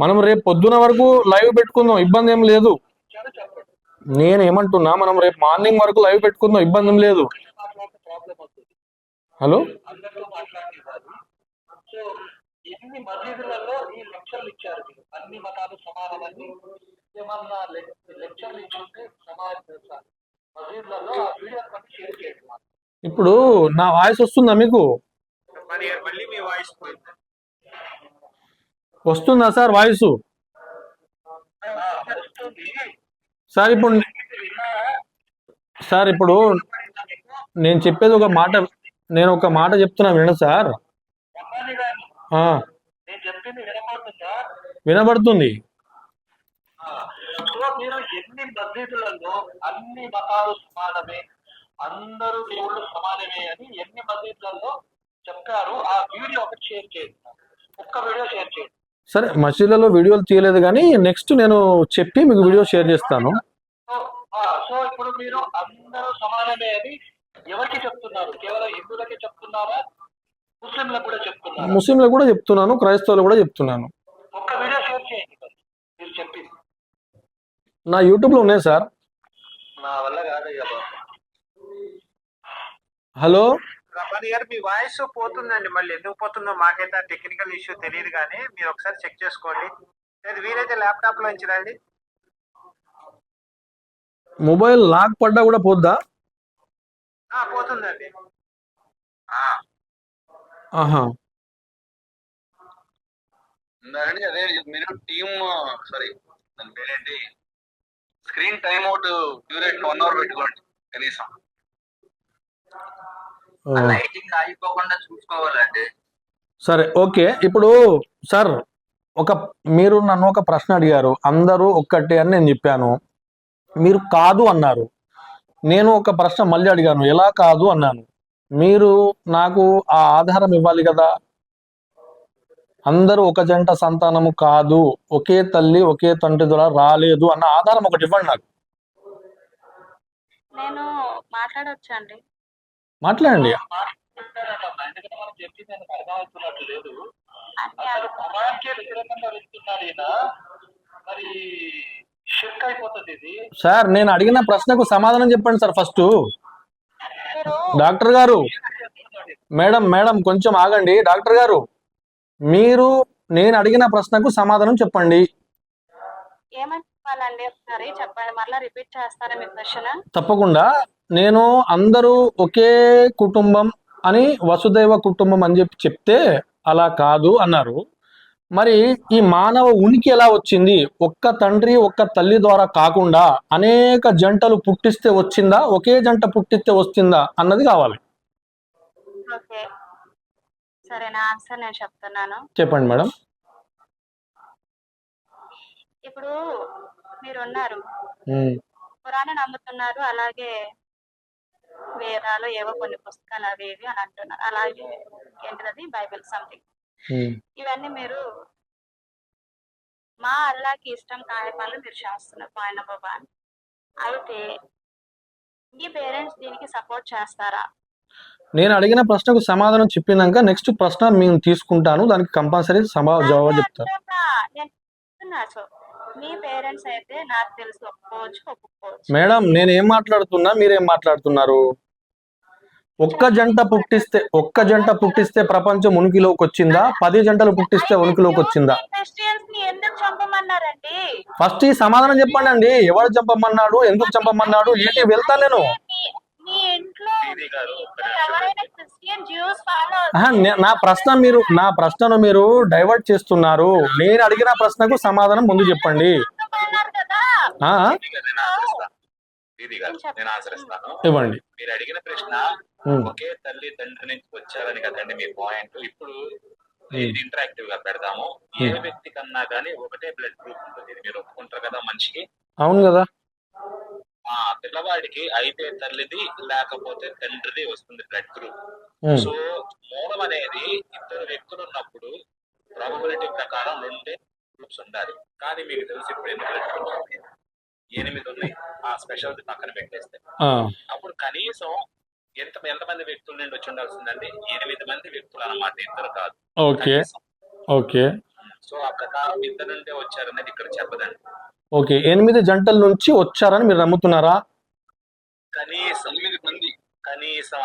మనం రేపు పొద్దున వరకు లైవ్ పెట్టుకుందాం, ఇబ్బంది ఏం లేదు. చెప్పండి. నేను ఏమంటున్నా, మనం రేపు మార్నింగ్ వరకు లైవ్ పెట్టుకుందాం, ఇబ్బంది ఏం లేదు. ప్రాబ్లం అవుతుంది, హలో, అందరితో మాట్లాడేవారు. సో ఎన్ని మసీదులలో ఈ లెక్చర్లు ఇచ్చారు మీరు, అన్ని మతాలు సమానమని ఏమన్నా లెక్చర్లు ఇచ్చుంటే మసీదులలో ఆ వీడియో షేర్ చేయండి. ఇప్పుడు నా వాయిస్ వస్తుందా మీకు? మళ్ళీ మీ వాయిస్ పోయింది. వస్తుందా సార్ వాయిస్? సార్ ఇప్పుడు నేను చెప్పేది ఒక మాట, నేను ఒక మాట చెప్తున్నా వినండి సార్. నేను చెప్పింది వినపడుతుందా? వినబడుతుంది. సో మీరు ఎన్ని మసీదులలో అన్ని మతాలు సమానమే, అందరూ దేవుళ్ళు సమానమే అని ఎన్ని మసీదులలో చెప్పారు, ఆ వీడియో ఒకటి షేర్ చేయండి, ఒక్క వీడియో షేర్ చేయండి. సరే, మసీదులలో వీడియోలు తీయలేదు కానీ నెక్స్ట్ నేను చెప్పి మీకు వీడియో షేర్ చేస్తాను. సో ఇప్పుడు మీరు అందరూ సమానమే అని ఎవరికి చెప్తున్నారు? కేవలం హిందువులకే చెప్తున్నారా, ముస్లింలకు కూడా చెప్తున్నారు? ముస్లింలకు కూడా చెప్తున్నాను, క్రైస్తవులకు కూడా చెప్తున్నాను. ఒక్క వీడియో షేర్ చేయండి మీరు చెప్పింది. నా యూట్యూబ్ లో ఉన్నాయి సార్. నా వల్ల కాదయ్యా. హలో రమణి గారు, మీ వాయిస్ పోతుందండి, మళ్ళీ ఎందుకు పోతుందో మాకైతే టెక్నికల్ ఇష్యూ తెలియదు, కానీ మీరు ఒకసారి చెక్ చేసుకోండి. లేదు వీలైతే ల్యాప్టాప్ లో రండి. మొబైల్ లాక్ పడ్డా కూడా పోద్దా? పోతుందండి. ఆహా, అదే మీరు టీమ్ సారీ దాని పేరేంటి, screen time out duration 1 hour పెట్టుకోండి కనీసం. లైటింగ్ ఆగిపోకుండా చూసుకోవాలండి. సరే ఓకే. ఇప్పుడు సార్ మీరు నన్ను ఒక ప్రశ్న అడిగారు, అందరూ ఒక్కటే అని నేను చెప్పాను, మీరు కాదు అన్నారు. నేను ఒక ప్రశ్న మళ్ళీ అడిగాను, ఎలా కాదు అన్నాను. మీరు నాకు ఆ ఆధారం ఇవ్వాలి కదా. అందరూ ఒక జంట సంతానము కాదు, ఒకే తల్లి ఒకే తండ్రి ద్వారా రాలేదు అన్న ఆధారం ఒకటి ఇవ్వండి నాకు. నేను మాట్లాడొచ్చండి? మాట్లాడండి. సార్ నేను అడిగిన ప్రశ్నకు సమాధానం చెప్పండి సార్ ఫస్ట్. డాక్టర్ గారు, మేడం కొంచెం ఆగండి. డాక్టర్ గారు, మీరు నేను అడిగిన ప్రశ్నకు సమాధానం చెప్పండి. ఏమని చెప్పాలండి, ఒకసారి చెప్పండి, మళ్ళీ రిపీట్ చేస్తారా మీ క్వశ్చన్? తప్పకుండా. నేను అందరూ ఒకే కుటుంబం అని వసుదైవ కుటుంబం అని చెప్తే అలా కాదు అన్నారు. మరి ఈ మానవ ఉనికి ఎలా వచ్చింది? ఒక్క తండ్రి ఒక్క తల్లి ద్వారా కాకుండా అనేక జంటలు పుట్టిస్తే వచ్చిందా, ఒకే జంట పుట్టిస్తే వస్తుందా అన్నది కావాలి. ఓకే, సరే, నా ఆన్సర్ నేను చెప్తున్నాను. చెప్పండి మేడం. ఇప్పుడు మీరున్నారు, పురాణం నమ్ముతున్నారు, అలాగే వేదాలు ఏవో కొన్ని పుస్తకాలు అవి ఇవి అని అంటున్నారు, అలాగే ఏంటిది బైబిల్ సంథింగ్, ఇవన్నీ మీరు మా అల్లాకి ఇష్టం కాని పనులు మీరు చేస్తున్నారు, పాయింట్ నెంబర్ 1. అయితే మీ పేరెంట్స్ దీనికి సపోర్ట్ చేస్తారా? నేను అడిగిన ప్రశ్నకు సమాధానం చెప్పినాక నెక్స్ట్ ప్రశ్న మేము తీసుకుంటాను, దానికి కంపల్సరీ జవాబు చెప్తాను. నేను చెప్తున్నా, సో మీ పేరెంట్స్ అయితే నాకు తెలిసి ఒప్పుకోవచ్చు, ఒప్పుకోవచ్చు. మేడం నేను ఏం మాట్లాడుతున్నా, మీరేం మాట్లాడుతున్నారు? ఒక్క జంట పుట్టిస్తే ప్రపంచం ఉనికిలోకి వచ్చిందా, 10 జంటలు పుట్టిస్తే ఉనికిలోకి వచ్చిందా? క్రిస్టియన్స్ ని ఎందుకు చంపమన్నారండి? ఫస్ట్ ఈ సమాధానం చెప్పండి అండి. ఎవరు చంపమన్నాడు, ఎందుకు చంపమన్నాడు, ఏంటి? వెళ్తా నేను. మీ ఇంట్లో దీది గారు ఒక్క ఎవరైనా క్రిస్టియన్ జ్యూస్ ఫాలో నా ప్రశ్నను మీరు డైవర్ట్ చేస్తున్నారు. నేను అడిగిన ప్రశ్నకు సమాధానం ముందు చెప్పండి. కదా. ఆ, దీది గారు నేను ఆన్సర్ ఇస్తాను. ఇవ్వండి. మీరు అడిగిన ప్రశ్న ఒకే తల్లి తండ్రి నుంచి వచ్చారని కదండి మీ పాయింట్. ఇప్పుడు ఇది ఇంటరాక్టివ్ గా పెడదాము. ఏ వ్యక్తి కన్నా గానీ ఒకటే బ్లడ్ గ్రూప్ ఉంటుంది. ఇది మీరు ఒప్పుకుంటారు కదా మనిషికి? అవును కదా. ఆ పిల్లవాడికి అయితే తల్లిది లేకపోతే తండ్రిది వస్తుంది బ్లడ్ గ్రూప్. సో మూలం అనేది ఇద్దరు వ్యక్తులు ఉన్నప్పుడు ప్రాబబిలిటీ ప్రకారం 2 గ్రూప్స్ ఉండాలి. కానీ మీకు తెలిసి ఇప్పుడు ఎన్ని బ్లడ్ గ్రూప్స్ ఉన్నాయి? 8 ఉన్నాయి. ఆ స్పెషల్ పక్కన పెట్టేస్తే అప్పుడు కనీసం ఎంతమంది వ్యక్తుల నుండి వచ్చి ఉండాల్సిందండి? 8 మంది వ్యక్తులు అన్నమాట, ఇద్దరు కాదు. ఓకే ఓకే సో ఆ ప్రకారం ఇద్దరు నుండే వచ్చారనేది ఇక్కడ చెప్పదండి. ఓకే, 8 జంటల నుంచి వచ్చారని మీరు నమ్ముతున్నారా? కనీసం 8 మంది, కనీసం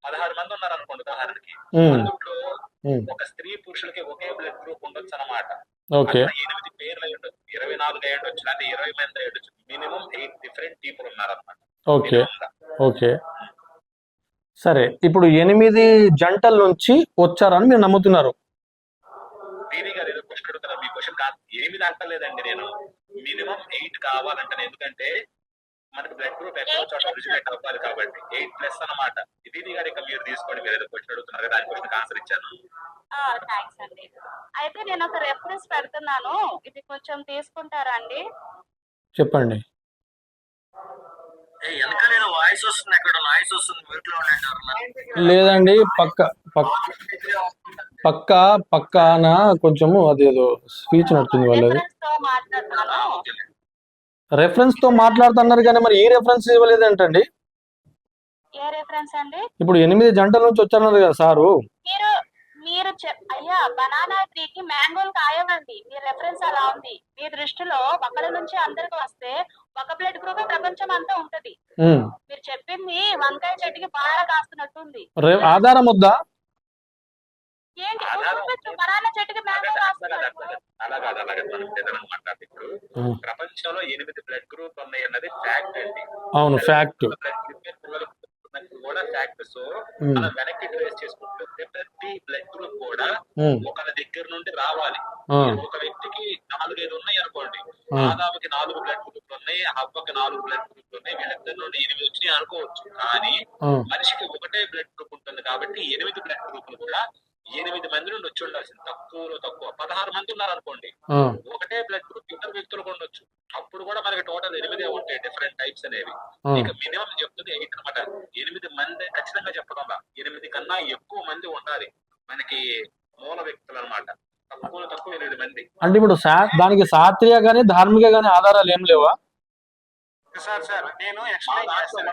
16 మంది ఉన్నారు అనుకోండి ఉదాహరణకి. అందులో ఒక స్త్రీ పురుషులకి ఒకే బ్లడ్ గ్రూప్ ఉండొచ్చు అన్నమాట. ఓకే, 8 పేర్లు అయి ఉండొచ్చు, 24 అయి ఉండొచ్చు, అంటే 20 మంది అయి ఉండొచ్చు. మినిమం 8 డిఫరెంట్ పీపుల్ ఉన్నారు అన్నమాట. ఓకే ఓకే సరే, ఇప్పుడు 8 జంటల నుంచి వచ్చారని మీరు నమ్ముతున్నారు. దీని గారు ఏదో క్వశ్చన్ అడుగుతారా? మీ క్వశ్చన్ కాదు, 8 అంటలేదండి నేను. మినిమం 8 కావాలంటే, ఎందుకంటే మనకి బ్లడ్ గ్రూప్ ఎక్కడో చోట ఒరిజినేట్ అవ్వాలి కాబట్టి 8+ అన్నమాట. దీని గారు ఇక మీరు తీసుకోండి. మీరు ఏదో క్వశ్చన్ అడుగుతున్నారు, దాని క్వశ్చన్ ఆన్సర్ ఇచ్చాను. థ్యాంక్స్ అండి. అయితే నేను ఒక రెఫరెన్స్ పెడుతున్నాను, ఇది కొంచెం తీసుకుంటారా అండి? చెప్పండి. వెనకాల వాయిస్ వస్తుంది, ఎక్కడ నాయిస్ వస్తుంది, మ్యూట్ లో ఉండండి. లేదండి, పక్కన కొంచెము అదేదో స్పీచ్ నడుతుంది వాళ్ళది. రెఫరెన్స్ తో మాట్లాడుతున్నారు కానీ మరి ఏ రెఫరెన్స్ ఇవ్వలేదు ఏంటండి? ఏ రెఫరెన్స్ అండి? ఇప్పుడు 8 జంటల నుంచి వచ్చారన్నారు కదా సారు. మీరు అయ్యా, బనానా ట్రీకి మ్యాంగోలు కాయవండి. మీ రెఫరెన్స్ అలా ఉంది. మీ దృష్టిలో ఒకరి నుంచి అందరికి వస్తే ఒక బ్లడ్ గ్రూప్ ప్రపంచం అంతా ఉంటది. మీరు చెప్పింది వంకాయ చెట్టుకి బాగా కాస్తున్నట్టుంది. ఆధారం వద్దా? ఏంటి బనానా చెట్టుకి మ్యాంగో కాస్తున్నట్టు? ఇప్పుడు ప్రపంచంలో 8 బ్లడ్ గ్రూప్ ఉన్నాయి అన్నది ఫ్యాక్ట్ అండి. అవును, ఫ్యాక్ట్ కూడా ఫ్యాక్ట్. సో మనం వెనక్కి ట్రేస్ చేసుకుంటే ప్రతి బ్లడ్ గ్రూప్ కూడా ఒకరి దగ్గర నుండి రావాలి. ఒక వ్యక్తికి 4-5 ఉన్నాయి అనుకోండి, ఆదాముకి 4 బ్లడ్ గ్రూప్లు ఉన్నాయి, హవ్వకి 4 బ్లడ్ గ్రూప్లు ఉన్నాయి, వీళ్ళిద్దరి నుండి 8 వచ్చినాయి అనుకోవచ్చు. కానీ మనిషికి ఒకటే బ్లడ్ గ్రూప్ ఉంటుంది కాబట్టి 8 బ్లడ్ గ్రూపులు కూడా 8 మంది నుండి వచ్చి ఉండాల్సింది. తక్కువలో తక్కువ 16 మంది ఉన్నారు అనుకోండి, ఒకటే బ్లడ్ గ్రూప్ ఇద్దరు వ్యక్తులకు ఉండొచ్చు. అప్పుడు కూడా మనకి టోటల్ 8 ఉంటాయి, డిఫరెంట్ టైప్స్ అనేవి. ఇక మినిమం చెప్తుంది 8 అనమాట. 8 మంది ఖచ్చితంగా చెప్పకుండా 8 కన్నా ఎక్కువ మంది ఉండాలి మనకి మూల వ్యక్తులు అనమాట. తక్కువలో తక్కువ 8 మంది. అంటే ఇప్పుడు దానికి శాస్త్రీయ గానీ ధార్మిక గానీ ఆధారాలు ఏం లేవా? సార్ నేను ఎక్స్ప్లెయిన్ చేస్తాను.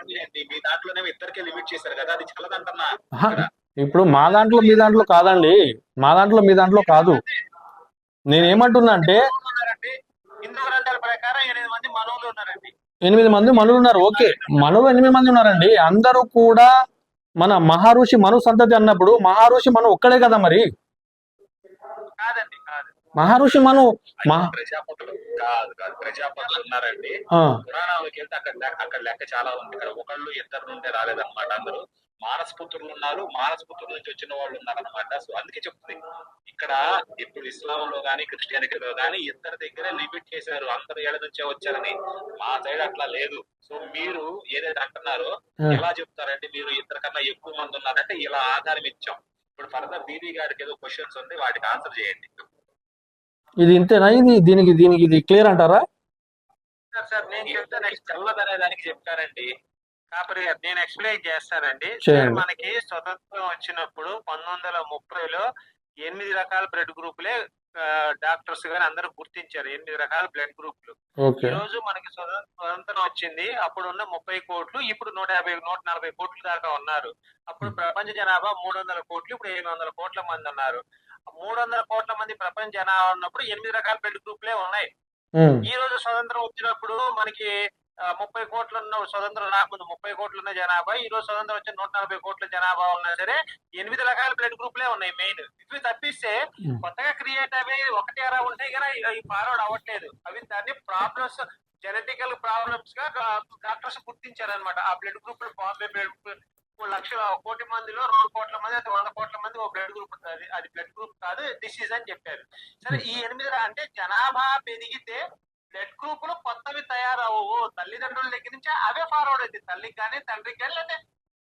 మీ దాంట్లోనే ఇద్దరికే లిమిట్ చేశారు కదా, అది చల్లదంటున్నా. ఇప్పుడు మా దాంట్లో మీ దాంట్లో కాదండి, మా దాంట్లో మీ దాంట్లో కాదు. నేనేమంటున్నా అంటే హిందూ గ్రంథాల ప్రకారం 8 మంది మనువులు ఉన్నారండి. 8 మంది మనులు ఉన్నారు. ఓకే, మనులు 8 మంది ఉన్నారండి. అందరూ కూడా మన మహర్షి మను సంతతి అన్నప్పుడు మహర్షి మను ఒక్కడే కదా మరి? కాదండి, కాదు. మహర్షి మను ప్రజాపతులు కాదు, ప్రజాపతులు ఉన్నారండి. పురాణాలకు వెళ్తే అక్కడ లెక్క చాలా ఉంది. ఇక్కడ ఒకళ్ళు ఇద్దరు నుండి రాలేదన్నమాట. అందరూ మానసపుత్రులు ఉన్నారు, మానసపుత్రుల నుంచి వచ్చిన వాళ్ళు ఉన్నారన్నమాట. సో అందుకే చెప్తుంది ఇక్కడ. ఇప్పుడు ఇస్లాంలో గానీ క్రిస్టియానిటీలో గానీ ఇద్దరి దగ్గరే లిమిట్ చేశారు, అందరు ఏళ్ళ నుంచే వచ్చారని. మా సైడ్ అట్లా లేదు. సో మీరు ఏదైతే అంటున్నారో ఎలా చెప్తారంటే, మీరు ఇద్దరు కన్నా ఎక్కువ మంది ఉన్నారంటే ఇలా ఆధారం ఇచ్చాం. ఇప్పుడు ఫర్దర్ బీబీ గారికి ఏదో క్వశ్చన్స్ ఉంది, వాటికి ఆన్సర్ చేయండి. ఇది ఇంతేనా? దీనికి ఇది క్లియర్ అంటారా? సార్ నేను చెప్తాను, చల్లదనే దానికి చెప్తారండి. కాపరి గారు నేను ఎక్స్ప్లెయిన్ చేస్తానండి. మనకి స్వతంత్రం వచ్చినప్పుడు 1930లో 8 రకాల బ్లడ్ గ్రూపులే డాక్టర్స్ గాని అందరూ గుర్తించారు. 8 రకాల బ్లడ్ గ్రూపులు. ఈ రోజు మనకి స్వతంత్రం వచ్చింది, అప్పుడు ఉన్న 30 కోట్లు, ఇప్పుడు 140 కోట్ల దాకా ఉన్నారు. అప్పుడు ప్రపంచ జనాభా 300 కోట్లు, ఇప్పుడు 700 కోట్ల మంది ఉన్నారు. 300 కోట్ల మంది ప్రపంచ జనాభా ఉన్నప్పుడు 8 రకాల బ్లడ్ గ్రూపులే ఉన్నాయి. ఈ రోజు స్వతంత్రం వచ్చినప్పుడు మనకి 30 కోట్లు ఉన్న స్వతంత్రం రాకముందు 30 కోట్లు ఉన్న జనాభా, ఈ రోజు స్వతంత్రం వచ్చి 140 కోట్ల జనాభా ఉన్నా సరే 8 రకాల బ్లడ్ గ్రూప్లే ఉన్నాయి మెయిన్. ఇవి తప్పిస్తే కొత్తగా క్రియేట్ అవి ఒకటి అలా ఉంటాయి కదా, ఇవి ఫార్వర్డ్ అవ్వట్లేదు. అవి దాన్ని ప్రాబ్లమ్స్ జెనెటికల్ ప్రాబ్లమ్స్ గా డాక్టర్స్ గుర్తించారనమాట. ఆ బ్లడ్ గ్రూప్ బాంబే బ్లడ్ లక్షల కోటి మందిలో 2 కోట్ల మంది, అది 100 కోట్ల మంది ఓ బ్లడ్ గ్రూప్ ఉంటుంది. అది బ్లడ్ గ్రూప్ కాదు, డిసీజ్ అని చెప్పారు. సరే, ఈ 8 అంటే జనాభా పెరిగితే బ్లడ్ గ్రూపులు కొత్తవి తయారవు. తల్లిదండ్రుల దగ్గర నుంచి అవే ఫార్వర్డ్ అవుతాయి. తల్లికి కానీ తండ్రికి కానీ లేదా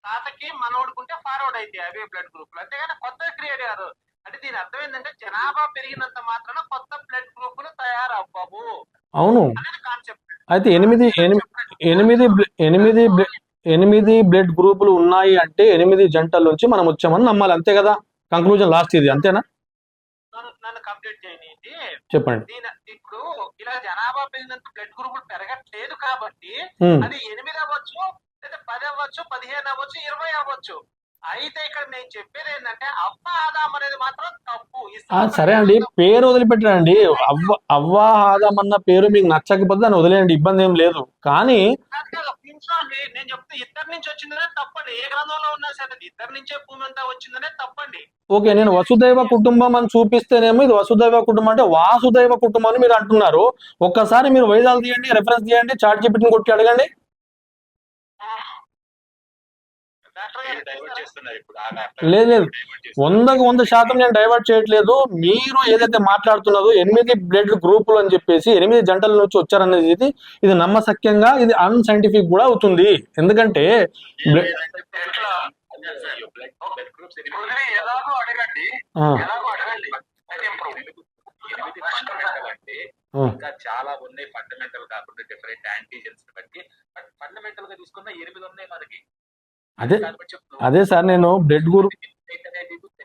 తాతకి మనోడుకుంటే ఫార్వర్డ్ అవుతాయి అవే బ్లడ్ గ్రూపులు. అంతేగాని కొత్తవి క్రియేట్ కాదు. అంటే దీని అర్థం ఏంటంటే జనాభా పెరిగినంత మాత్రాన కొత్త బ్లడ్ గ్రూపులు తయారవ్వవు అవును. అనేది కాన్సెప్ట్. అయితే 8 బ్లడ్ గ్రూపులు ఉన్నాయి అంటే 8 జంటల నుంచి మనం వచ్చామని నమ్మాలి, అంతే కదా? కంక్లూజన్ లాస్ట్ ఇది, అంతేనా? నన్ను కంప్లీట్ చేయనీయండి. చెప్పండి. ఇప్పుడు ఇలా జనాభా పెరిగినంత బ్లడ్ గ్రూపులు పెరగట్లేదు కాబట్టి అది 8 అవ్వచ్చు, లేదా 10 అవ్వచ్చు, 15 అవ్వచ్చు, 20 అవ్వచ్చు. అయితే ఇక్కడ నేను చెప్పేది ఏంటంటే అవ్వ ఆదాం అనేది మాత్రం తప్పు. సరే అండి, పేరు వదిలిపెట్టండి. అవ్వ ఆదాం అన్న పేరు మీకు నచ్చకపోతే దాన్ని వదిలేయండి, ఇబ్బంది ఏం లేదు. కానీ నేను చెప్తే ఇద్దరి నుంచి వచ్చిందనే తప్పండి. ఏ గ్రంథంలో ఉన్నా సరే ఇద్దరి నుంచే భూమి అంతా వచ్చిందనే తప్పండి. ఓకే, నేను వసుదైవ కుటుంబం అని చూపిస్తేనేమో ఇది వసుదైవ కుటుంబం అంటే వాసుదైవ కుటుంబం అని మీరు అంటున్నారు. ఒక్కసారి మీరు వేదాలు తీయండి, రెఫరెన్స్ తీయండి, చాట్ జీపీటీని కొట్టి అడగండి. లేదు, 100% నేను డైవర్ట్ చేయట్లేదు. మీరు ఏదైతే మాట్లాడుతున్నారో 8 బ్లడ్ గ్రూపులు అని చెప్పేసి 8 జంటల నుంచి వచ్చారనేది ఇది నమ్మశక్యంగా, ఇది అన్సైంటిఫిక్ కూడా అవుతుంది. ఎందుకంటే ఇంకా చాలా ఉన్నాయి ఫండమెంటల్ కాకుండా డిఫరెంట్ యాంటీజెన్స్ బట్టి. బట్ ఫండమెంటల్ గా తీసుకున్న 8 ఉన్నాయి మనకి. అదే సార్, నేను బ్లడ్ గ్రూప్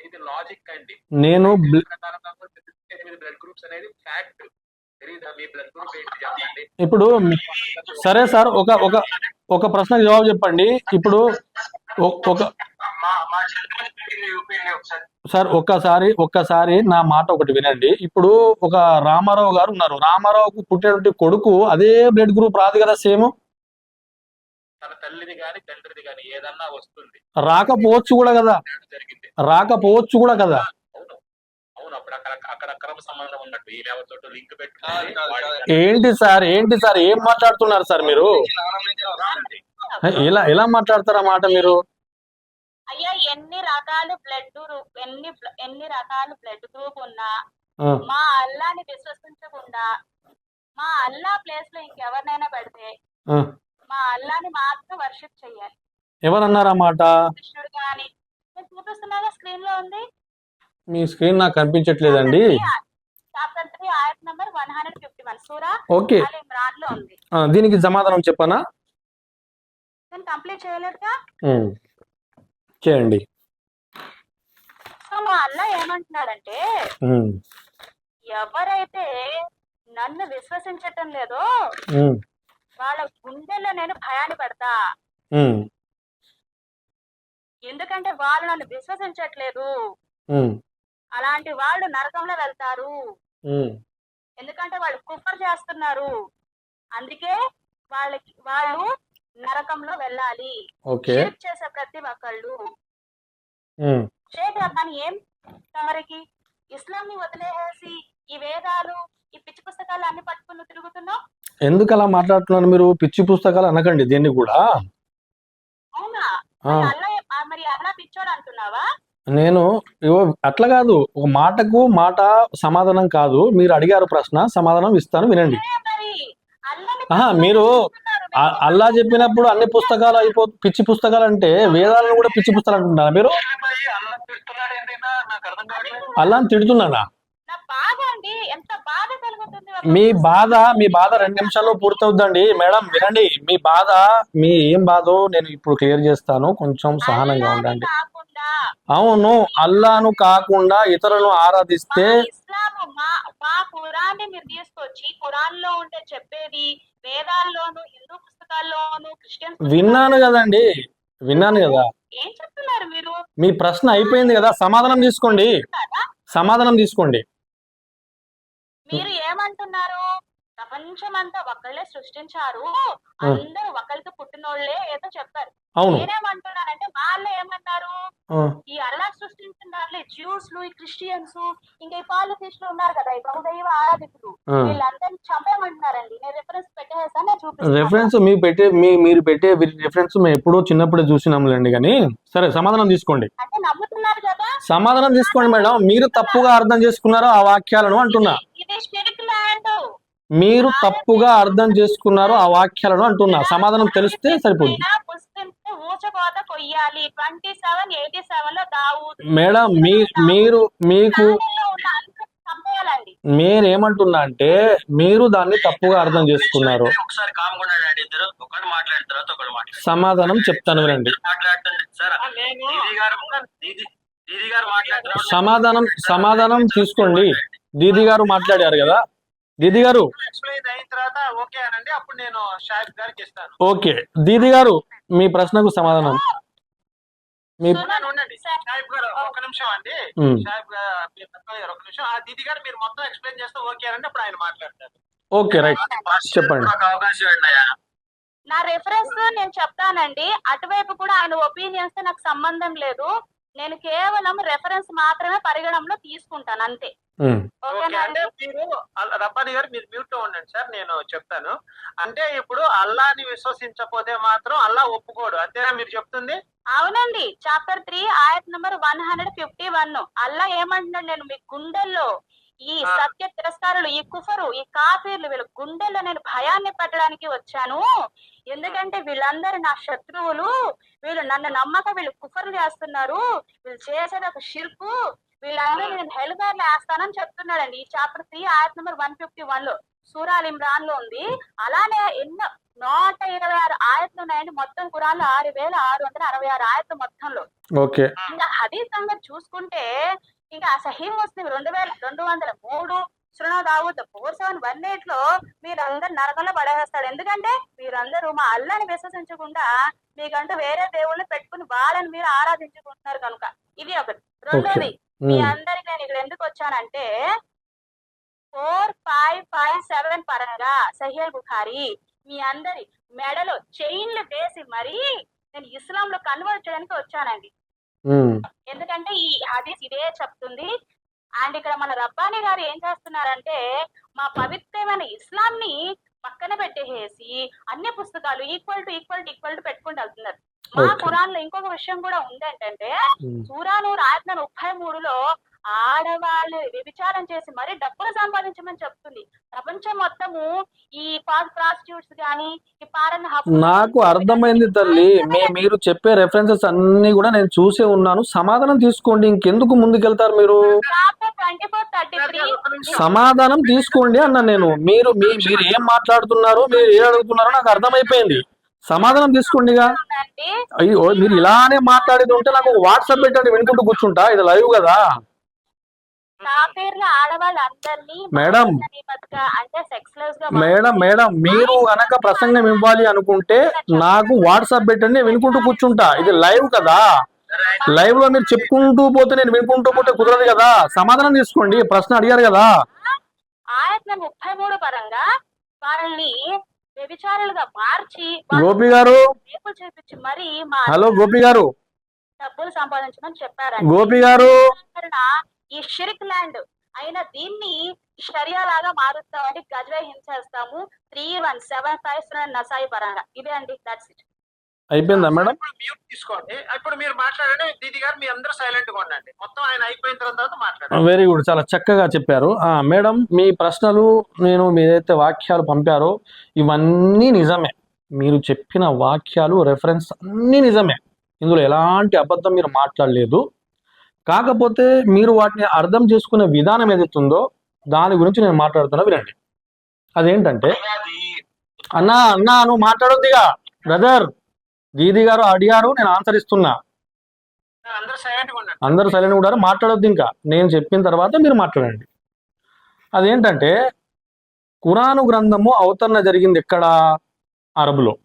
ఇది లాజిక్ అండి. నేను బ్లడ్ గ్రూప్స్ అనేది ఫ్యాక్ట్. మీ బ్లడ్ గ్రూప్ ఏంటి చెప్పండి. ఇప్పుడు సరే సార్, ఒక ప్రశ్నకు జవాబు చెప్పండి. ఇప్పుడు సార్ ఒక్కసారి నా మాట ఒకటి వినండి. ఇప్పుడు ఒక రామారావు గారు ఉన్నారు. రామారావుకు పుట్టినటువంటి కొడుకు అదే బ్లడ్ గ్రూప్ రాదు కదా? సేమ్ తన తల్లిది గాని తండ్రిది గాని ఏదన్నా వస్తుంది. రాకపోవచ్చు కూడా కదా? రాకపోవచ్చు కూడా కదా? అవును, అప్పుడు అక్కడ అక్రమ సంబంధం ఉన్నట్టు ఈ ఎవరితో లింక్ పెట్టుకుని. ఏంటి సార్ ఏం మాట్లాడుతున్నారు సార్ మీరు? ఎలా మాట్లాడతారా మాట మీరు? అయ్యా, ఎన్ని రకాల బ్లడ్ గ్రూప్ ఉన్నా మా అల్లాని విశ్వసించకుండా మా అల్లా ప్లేస్ లో ఇంకెవరినైనా పెడితే మా అల్లాని మాత్రం వర్షిప్ చెయ్యాలి. ఎవరన్నారా మాట? కృష్ణుడు గాని చూపిస్తున్నాగా, స్క్రీన్ లో ఉంది. మీ స్క్రీన్ నాకు కనిపించట్లేదండి. చాప్టర్ 3 ఆయత్ నంబర్ 151 సూరా అల్ ఇమ్రాన్ లో ఉంది. దీనికి సమాధానం చెప్పనా? నేను కంప్లీట్ చేయలేదుగా, చేయండి. సో మా అల్లా ఏమంటున్నాడంటే, ఎవరైతే నన్ను విశ్వసించటం లేదో వాళ్ళ గుండెల్లో నేను భయాన్ని పెడతా. ఎందుకంటే వాళ్ళు నన్ను విశ్వసించట్లేదు. అలాంటి వాళ్ళు నరకంలో వెళ్తారు. ఎందుకంటే వాళ్ళు కుఫర్ చేస్తున్నారు. అందుకే వాళ్ళు నరకంలో వెళ్ళాలి. చేసే ప్రతి ఒక్కళ్ళు షేక్ రబ్బాని ఏం తమరికి ఇస్లాం ని వదిలేసి ఈ వేదాలు ఈ పిచ్చి పుస్తకాలు అన్ని పట్టుకుని తిరుగుతున్నావు? ఎందుకు అలా మాట్లాడుతున్నారు మీరు? పిచ్చి పుస్తకాలు అనకండి దీన్ని కూడా. అవునా? మరి అలా పిచ్చోడు అంటున్నావా? నేను అట్లా కాదు, ఒక మాటకు మాట సమాధానం కాదు. మీరు అడిగారు ప్రశ్న, సమాధానం ఇస్తాను, వినండి. మీరు అల్లా చెప్పినప్పుడు అన్ని పుస్తకాలు పిచ్చి పుస్తకాలు అంటే వేదాలను కూడా పిచ్చి పుస్తకాలు అంటున్నారా మీరు? అల్లాని తిడుతున్నారా? మీ బాధ 2 నిమిషాల్లో పూర్తవుద్దండి. మేడం వినండి, మీ ఏం బాధో నేను ఇప్పుడు క్లియర్ చేస్తాను, కొంచెం సహనంగా ఉండండి. అవును, అల్లాను కాకుండా ఇతరులను ఆరాధిస్తే మీరు తీసుకొచ్చి ఖురాన్ లో ఉంటే చెప్పేది వేదాల్లోను హిందూ పుస్తకాల్లోను క్రిస్టియన్ విన్నాను కదా. ఏం చెప్తున్నారు మీరు? మీ ప్రశ్న అయిపోయింది కదా, సమాధానం తీసుకోండి. మీరు ఏమంటున్నారు? ప్రపంచం అంతా ఒకళ్ళే సృష్టించారు, అందరూ ఒకరికి పుట్టినోళ్లే ఏదో చెప్పారు. నేనేమంటున్నానంటే వాళ్ళు ఏమన్నారు? ఈ అల్లా సృష్టించిన దాంట్లో చూడండి, జ్యూస్లు, ఈ క్రిస్టియన్స్, ఇంకా ఈ పాలిటిషియన్లు ఉన్నారు కదా, ఈ బహుదైవ ఆరాధికులు, వీళ్ళందరినీ చంపేయమంటున్నారండి. నేను రిఫరెన్స్ పెట్టేసాను, నేను చూపిస్తాను. రెఫరెన్స్ మీరు పెట్టే రెఫరెన్స్ మేము ఎప్పుడో చిన్నప్పుడే చూసినాములేండి. కానీ సరే, సమాధానం తీసుకోండి. అంటే నమ్ముతున్నారు కదా, సమాధానం తీసుకోండి మేడం. మీరు తప్పుగా అర్థం చేసుకున్నారో ఆ వాక్యాలను అంటున్నా. ఇది షిర్క్ ల్యాండ్. మీరు తప్పుగా అర్థం చేసుకున్నారో ఆ వాక్యాలను అంటున్నా. సమాధానం తెలిస్తే సరిపోతుంది. ముస్లింస్ ఊచకోత కొయ్యాలి. 27:87 లో దావూద్ మేడం మీకు చంపేయాలండి. నేనేమంటున్నా అంటే మీరు దాన్ని తప్పుగా అర్థం చేసుకున్నారు. ఒకసారి కామ్గుండండి, ఇద్దరు ఒకటి మాట్లాడిన తర్వాత ఒకటి మాట్లాడు. సమాధానం చెప్తాను వినండి. మాట్లాడుతుంది సార్, దీది గారు మాట్లాడుతున్నారు. సమాధానం తీసుకోండి. దీది గారు మాట్లాడారు కదా. దీది గారు ఎక్స్ప్లెయిన్ అయిన తర్వాత ఓకే అనండి, అప్పుడు నేను షాహిద్ గారికి ఇస్తాను. ఓకే, దీది గారు మీ ప్రశ్నకు సమాధానం. మీ ఉండండి షాహిద్ గారు, ఒక నిమిషం అండి. షాహిద్ గారు ఒక నిమిషం. ఆ దీది గారు మీరు మొత్తం ఎక్స్ప్లెయిన్ చేస్తే ఓకే అనండి, అప్పుడు ఆయన మాట్లాడతారు. ఓకే, రైట్, చెప్పండి. అవకాశం ఉన్నాయా? నా రెఫరెన్స్ నేను చెప్తానండి. అటువైపు కూడా ఆయన ఒపీనియన్స్ తో నాకు సంబంధం లేదు. నేను కేవలం రెఫరెన్స్ మాత్రమే పరిగణంలో తీసుకుంటాను, అంతే. అంటే మీరు రబ్బాని గారు మీరు మ్యూట్ లో ఉండండి సార్, నేను చెప్తాను. అంటే ఇప్పుడు అల్లాని విశ్వసించకపోతే మాత్రం అల్లా ఒప్పుకోడు, అంతేనా మీరు చెప్తుంది? అవునండి. చాప్టర్ 3 ఆయత్ నంబర్ 151. అల్లా ఏమంటున్నాడు, నేను మీ గుండెల్లో ఈ సత్య తిరస్కారులు, ఈ కుఫరు, ఈ కాఫీర్లు, వీళ్ళ గుండెల్లో నేను భయాన్ని పెట్టడానికి వచ్చాను. ఎందుకంటే వీళ్ళందరూ నా శత్రువులు, వీళ్ళు నన్ను నమ్మక వీళ్ళు కుఫర్లు చేస్తున్నారు, వీళ్ళు చేసేది ఒక షిర్కు, వీళ్ళందరూ నేను హెల్గార్లు వేస్తానని చెప్తున్నాడండి. ఈ చాప్టర్ 3 ఆయత్ నంబర్ 151 లో, సూరా అల్ ఇమ్రాన్ లో ఉంది. అలానే ఎన్నో 126 ఆయత్లు ఉన్నాయండి మొత్తం ఖురాన్లో. 6666 ఆయత్లు మొత్తంలో. ఇంకా హదీస్ సంగతి చూసుకుంటే, ఇంకా సహీహ్ ముస్లిం 2203, సునన్ దావూద్ 4718 లో మీరందరూ నరకంలో పడేస్తాడు. ఎందుకంటే మీరందరూ మా అల్లాని విశ్వసించకుండా మీకంటూ వేరే దేవుళ్ళని పెట్టుకుని వాళ్ళని మీరు ఆరాధించుకుంటున్నారు కనుక. ఇది ఒకటి. రెండోది, మీ అందరికి నేను ఇక్కడ ఎందుకు వచ్చానంటే 4557 పరంగా సహీహ్ బుఖారీ మీ అందరి మెడలో చైన్లు వేసి మరీ నేను ఇస్లాం లో కన్వర్ట్ చేయడానికి వచ్చానండి. ఎందుకంటే ఈ హదీస్ ఇదే చెప్తుంది. అండ్ ఇక్కడ మన రబ్బానీ గారు ఏం చేస్తున్నారంటే, మా పవిత్రమైన ఇస్లాం ని పక్కన పెట్టేసి అన్ని పుస్తకాలు ఈక్వల్ టు పెట్టుకుంటూ వెళ్తున్నారు. మా ఖురాన్ లో ఇంకొక విషయం కూడా ఉందేంటంటే, సూరా నూర్ ఆయత్ 33లో ఆడవాళ్ళు వ్యభిచారం చేసి మరీ డబ్బులు సంపాదించమని చెప్తుంది. ప్రపంచం మొత్తము ఈ ప్రాస్టిట్యూట్స్ గానీ, ఈ నాకు అర్థమైంది తల్లి. మీరు చెప్పే రెఫరెన్సెస్ అన్ని కూడా నేను చూసే ఉన్నాను. సమాధానం తీసుకోండి, ఇంకెందుకు ముందుకెళ్తారు మీరు? 24:33 సమాధానం తీసుకోండి అన్న నేను. మీరు ఏం మాట్లాడుతున్నారో, మీరు ఏం అడుగుతున్నారో నాకు అర్థమైపోయింది. సమాధానం తీసుకోండిగా. అయ్యో, మీరు ఇలానే మాట్లాడేది ఉంటే నాకు వాట్సాప్ పెట్టండి, వినుకుంటూ కూర్చుంటా. ఇది లైవ్ కదా మేడం. మీరు గనక ప్రసంగం ఇవ్వాలి అనుకుంటే నాకు వాట్సాప్ పెట్టండి, వినుకుంటూ కూర్చుంటా. ఇది లైవ్ కదా. లైవ్ లో మీరు చెప్పుకుంటూ పోతే నేను వినుకుంటూ పోతే కుదరదు కదా. సమాధానం తీసుకోండి, ప్రశ్న అడిగారు కదా. ఆయత్ 33 పరంగా వారిని వ్యభిచారులుగా మార్చి గోపి గారు, చేపించి మరి హలో గోపి గారు, డబ్బులు సంపాదించమని చెప్పారు. గోపి గారు, ఈ షిర్క్ ల్యాండ్ అయిన దీన్ని షరియా లాగా మారుస్తామని గజ్వే హింసేస్తాము. 3175 నసాయి పరంగా. ఇదే అండి, దట్స్ ఇట్. అయిపోయిందా మేడం? మ్యూట్ తీసుకోండి. ఇప్పుడు మీరు మాట్లాడండి. దీది గారు మీ అందరూ సైలెంట్ గా ఉండండి. మొత్తం ఆయన అయిపోయిన తర్వాత మాట్లాడండి. వెరీ గుడ్, చాలా చక్కగా చెప్పారు. మేడం, మీ ప్రశ్నలు నేను మీరైతే వాక్యాలు పంపారో ఇవన్నీ నిజమే. మీరు చెప్పిన వాక్యాలు రెఫరెన్స్ అన్నీ నిజమే. ఇందులో ఎలాంటి అబద్ధం మీరు మాట్లాడలేదు. కాకపోతే మీరు వాటిని అర్థం చేసుకునే విధానం ఏదైతుందో దాని గురించి నేను మాట్లాడుతున్నా, వినండి. అదేంటంటే, అన్నా నువ్వు మాట్లాడొద్దిగా బ్రదర్. దీది గారు అడిగారు, నేను ఆన్సర్ ఇస్తున్నా. అందరూ సైలెంట్ కూడా మాట్లాడొద్దు. ఇంకా నేను చెప్పిన తర్వాత మీరు మాట్లాడండి. అదేంటంటే, ఖురాను గ్రంథము అవతరణ జరిగింది ఎక్కడ? అరబులో.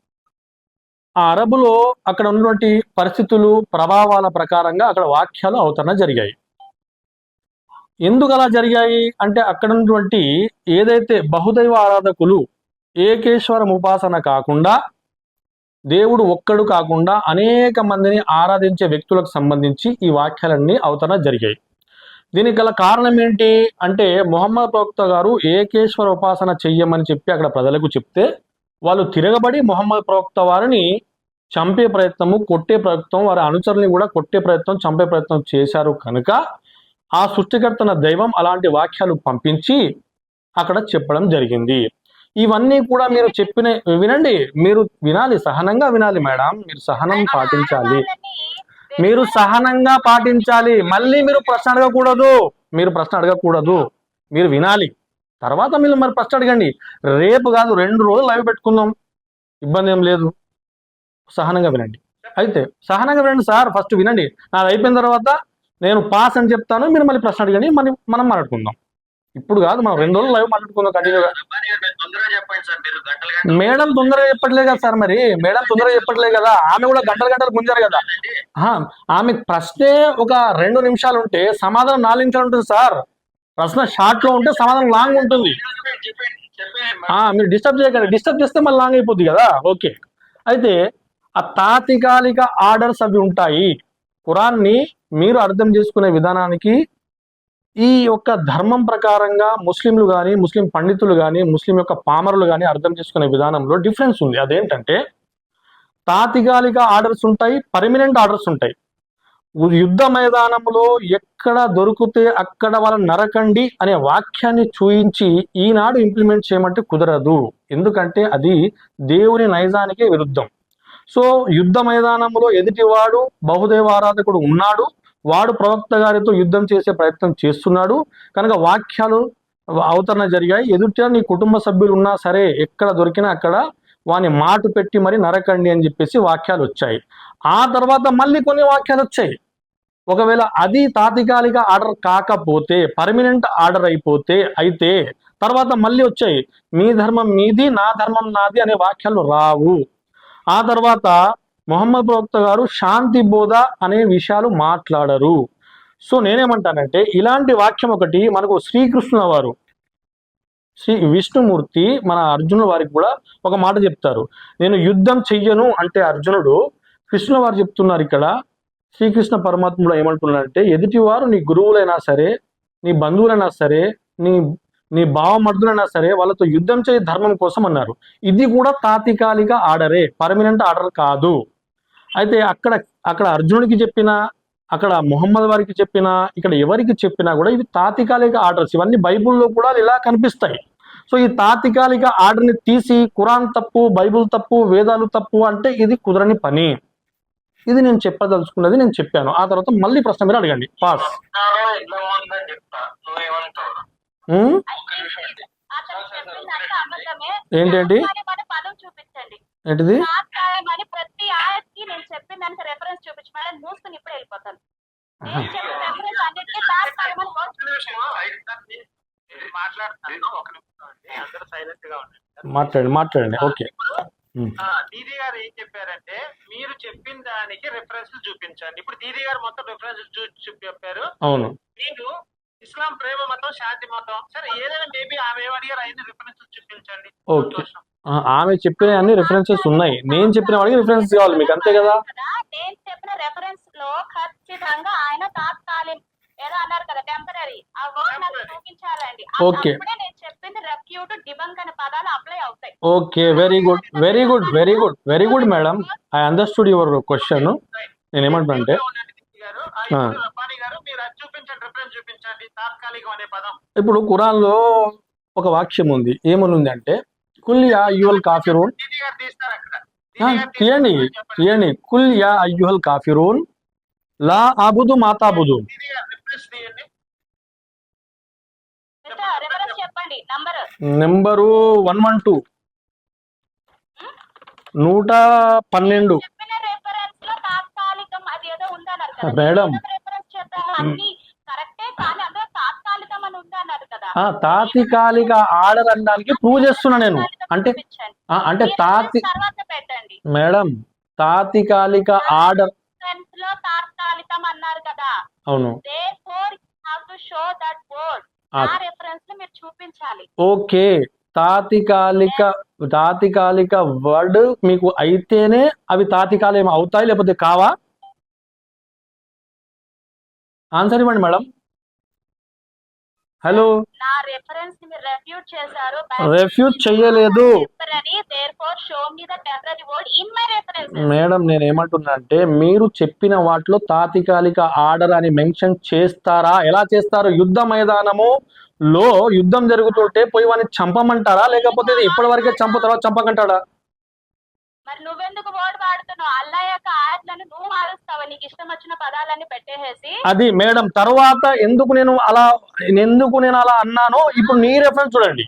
ఆ అరబులో అక్కడ ఉన్నటువంటి పరిస్థితులు, ప్రభావాల ప్రకారంగా అక్కడ వాక్యాలు అవతరణ జరిగాయి. ఎందుకు అలా జరిగాయి అంటే, అక్కడ ఉన్నటువంటి ఏదైతే బహుదైవ ఆరాధకులు ఏకేశ్వరం ఉపాసన కాకుండా దేవుడు ఒక్కడు కాకుండా అనేక మందిని ఆరాధించే వ్యక్తులకు సంబంధించి ఈ వాక్యాలన్నీ అవతరణ జరిగాయి. దీనికి గల కారణం ఏంటి అంటే, మొహమ్మద్ ప్రవక్త గారు ఏకేశ్వర ఉపాసన చెయ్యమని చెప్పి అక్కడ ప్రజలకు చెప్తే వాళ్ళు తిరగబడి మొహమ్మద్ ప్రవక్త వారిని చంపే ప్రయత్నము, కొట్టే ప్రయత్నం, వారి అనుచరుల్ని కూడా కొట్టే ప్రయత్నం, చంపే ప్రయత్నం చేశారు కనుక ఆ సృష్టికర్తన దైవం అలాంటి వాక్యాలు పంపించి అక్కడ చెప్పడం జరిగింది. ఇవన్నీ కూడా మీరు చెప్పిన వినండి, మీరు వినాలి, సహనంగా వినాలి మేడం, మీరు సహనం పాటించాలి, మీరు సహనంగా పాటించాలి. మళ్ళీ మీరు ప్రశ్న అడగకూడదు, మీరు వినాలి, తర్వాత మీరు మరి ప్రశ్న అడగండి. రేపు కాదు 2 రోజులు లైవ్ పెట్టుకుందాం, ఇబ్బంది ఏం లేదు. సహనంగా వినండి. అయితే సహనంగా వినండి సార్, ఫస్ట్ వినండి, నాది అయిపోయిన తర్వాత నేను పాస్ అని చెప్తాను, మీరు మళ్ళీ ప్రశ్న అడగండి, మనం మాట్లాడుకుందాం. ఇప్పుడు కాదు, మనం 2 రోజులు లైవ్ మాట్లాడుకుందాం కంటిన్యూగా. మేడం తొందరగా చెప్పట్లేదు కదా సార్, మరి మేడం తొందరగా చెప్పట్లేదు కదా, ఆమె కూడా గంటలు గుంజారు కదా. ఆమె ప్రశ్నే ఒక 2 నిమిషాలు ఉంటే సమాధానం 4 నిమిషాలు ఉంటుంది సార్. ప్రశ్న షార్ట్ లో ఉంటే సమాధానం లాంగ్ ఉంటుంది. మీరు డిస్టర్బ్ చేయకండి, డిస్టర్బ్ చేస్తే మళ్ళీ లాంగ్ అయిపోద్ది కదా. ఓకే, అయితే ఆ తాత్కాలిక ఆర్డర్స్ అవి ఉంటాయి. ఖురాన్ని మీరు అర్థం చేసుకునే విధానానికి ఈ యొక్క ధర్మం ప్రకారంగా ముస్లింలు కానీ, ముస్లిం పండితులు కానీ, ముస్లిం యొక్క పామరులు కానీ అర్థం చేసుకునే విధానంలో డిఫరెన్స్ ఉంది. అదేంటంటే తాత్కాలిక ఆర్డర్స్ ఉంటాయి, పర్మనెంట్ ఆర్డర్స్ ఉంటాయి. యుద్ధ మైదానంలో ఎక్కడ దొరికితే అక్కడ వాళ్ళని నరకండి అనే వాక్యాన్ని చూయించి ఈనాడు ఇంప్లిమెంట్ చేయమంటే కుదరదు, ఎందుకంటే అది దేవుని నైజానికే విరుద్ధం. సో యుద్ధ మైదానంలో ఎదుటివాడు బహుదేవారాధకుడు ఉన్నాడు, వాడు ప్రవక్త గారితో యుద్ధం చేసే ప్రయత్నం చేస్తున్నాడు కనుక వాక్యాలు అవతరణ జరిగాయి. ఎదుట నీ కుటుంబ సభ్యులు ఉన్నా సరే ఎక్కడ దొరికినా అక్కడ వాని మాటు పెట్టి మరి నరకండి అని చెప్పేసి వాక్యాలు వచ్చాయి. ఆ తర్వాత మళ్ళీ కొన్ని వాక్యాలు వచ్చాయి. ఒకవేళ అది తాత్కాలిక ఆర్డర్ కాకపోతే, పర్మనెంట్ ఆర్డర్ అయితే తర్వాత మళ్ళీ వచ్చాయి, మీ ధర్మం మీది, నా ధర్మం నాది అనే వాక్యాలు రావు. ఆ తర్వాత మొహమ్మద్ ప్రవక్త గారు శాంతి బోధ అనే విషయాలు మాట్లాడరు. సో నేనేమంటానంటే, ఇలాంటి వాక్యం ఒకటి మనకు శ్రీకృష్ణ వారు, శ్రీ విష్ణుమూర్తి మన అర్జునుల వారికి కూడా ఒక మాట చెప్తారు, నేను యుద్ధం చెయ్యను అంటే అర్జునుడు, కృష్ణ వారు చెప్తున్నారు ఇక్కడ, శ్రీకృష్ణ పరమాత్ముడు ఏమంటున్నాడంటే, ఎదుటివారు నీ గురువులైనా సరే, నీ బంధువులైనా సరే, నీ భావమర్దులైనా సరే వాళ్ళతో యుద్ధం చేయ ధర్మం కోసం అన్నారు. ఇది కూడా తాత్కాలిక ఆర్డరే, పర్మనెంట్ ఆర్డర్ కాదు. అయితే అక్కడ అర్జునుడికి చెప్పినా, అక్కడ మొహమ్మద్ వారికి చెప్పినా, ఇక్కడ ఎవరికి చెప్పినా కూడా ఇవి తాత్కాలిక ఆర్డర్స్. ఇవన్నీ బైబుల్లో కూడా ఇలా కనిపిస్తాయి. సో ఈ తాత్కాలిక ఆర్డర్ని తీసి ఖురాన్ తప్పు, బైబుల్ తప్పు, వేదాలు తప్పు అంటే ఇది కుదరని పని. ఇది నేను చెప్పదలుచుకున్నది నేను చెప్పాను. ఆ తర్వాత మళ్ళీ ప్రశ్న మీరు అడగండి. పాస్. ఏంటంటి ఏంటిది? ప్రతి ఆయత్కి నేను చెప్పిన దానికి రెఫరెన్స్ చూపించి మేడం మూసుకుని ఇప్పుడు వెళ్ళిపోతాను. మాట్లాడండి. ఓకే, దీది గారు ఏం చెప్పారంటే, మీరు చెప్పిన దానికి రెఫరెన్స్ చూపించండి. ఇప్పుడు దీది గారు మొత్తం రెఫరెన్స్ చెప్పారు. అవును, మీరు ఇస్లాం ప్రేమ మతం, శాంతి మతం, సరే ఏదైనా మేబీ ఆమె ఏమడిగారు అయిన రిఫరెన్సెస్ చూపించండి. ఓకే, ఆమె చెప్పిన అన్ని రిఫరెన్సెస్ ఉన్నాయి, నేను చెప్పిన వాడికి రిఫరెన్స్ కావాలి మీకు, అంతే కదా. నేను చెప్పిన రెఫరెన్స్ లో ఖచ్చితంగా ఆయన తాత్కాలిక ఏదో అన్నారు కదా, టెంపరరీ, ఆ వర్డ్ నాకు చూపించాలండి. ఓకే, నేను చెప్పింది రెఫ్యూట్, డిబంక్ అనే పదాలు అప్లై అవుతాయి. Okay, very good madam, I understood your question. నేను ఏమంటున్నానంటే, ఇప్పుడు ఖురాన్లో ఒక వాక్యం ఉంది, ఏమని ఉంది అంటే, కుల్ యా అయ్యుహల్ కాఫిరూన్, తీయండి, కుల్ యా అయ్యుహల్ కాఫిరూన్ లా అబుదు మా తాబుదూన్. నెంబరు 112 112. మేడం తాత్కాలిక ఆర్డర్ అనడానికి ప్రూవ్ చేస్తున్నా నేను. అంటే మేడం తాత్కాలిక ఆర్డర్ అన్నారు కదా, అవును, చూపించాలి. ఓకే, తాత్కాలిక వర్డ్ మీకు అయితేనే అవి తాత్కాలికం అవుతాయి, లేకపోతే కావా? ఆన్సర్ ఇవ్వండి మేడం. హలో, నా రెఫరెన్స్ ని మీరు రెఫ్యూట్ చేశారు. రెఫ్యూజ్ చెయ్యలేదు temporary, therefore show me the temporary word in my reference. Madam. నేను ఏమంటున్నా అంటే మీరు చెప్పిన వాటిలో తాత్కాలిక ఆర్డర్ అని మెన్షన్ చేస్తారా? ఎలా చేస్తారు? యుద్ధ మైదానము లో యుద్ధం జరుగుతుంటే పోయి వాడిని చంపమంటారా, లేకపోతే ఇప్పటి వరకే తర్వాత చంపకంటాడా? మరి నువ్వెందుకు వర్డ్ వాడుతున్నావు? అల్లా యొక్క ఆయట్లను నువ్వు మారుస్తావా నీకు ఇష్టం వచ్చిన పదాలన్నీ పెట్టేసి? అది మేడం, తర్వాత ఎందుకు నేను అలా అన్నానో ఇప్పుడు నీ రెఫరెన్స్ చూడండి.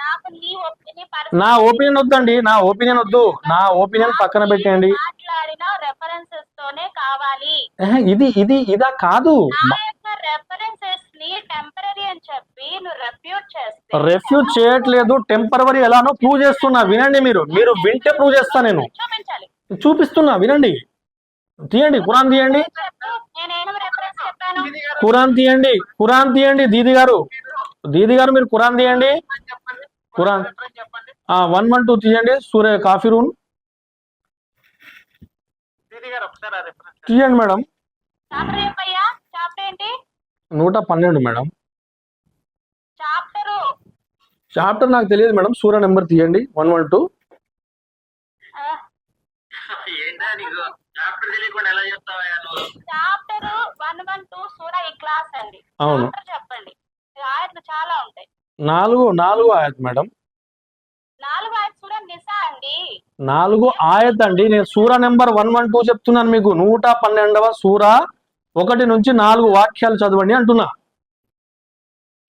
నాకు నా ఒపీనియన్ వద్దండి, నా ఒపీనియన్ పక్కన పెట్టండి. మాట్లాడిన రెఫరెన్సెస్ తోనే కావాలి. ఇదా కాదు. రెఫరెన్సెస్ ని టెంపరరీ అని చెప్పి నువ్వు రెఫ్యూజ్ చేయట్లేదు. టెంపరరీ ఎలానో ప్రూవ్ చేస్తున్నా, వినండి. మీరు వింటే ప్రూవ్ చేస్తా. నేను చూపించాలి, చూపిస్తున్నా, వినండి. తీయండి, ఖురాన్ తీయండి. ఖురాన్ తీయండి దీది గారు మీరు ఖురాన్ తీయండి. ఖురాన్ 112 తీయండి. సూరే కాఫిరూన్ తీయండి మేడం. 112 మేడం. చాప్టర్ నాకు తెలియదు మేడం. సూరా నెంబర్ తీయండి 112. అవును, చెప్పండి. ఆయట్లు చాలా ఉంటాయి. 4 ఆయత్ మేడం. 4 ఆయత్ సూరా నిసా అండి. 4 ఆయత్ అండి. నేను సూరా నెంబర్ 112 చెప్తున్నాను మీకు. 112వ సూరా 1 నుంచి 4 వాక్యాలు చదవండి అంటున్నా.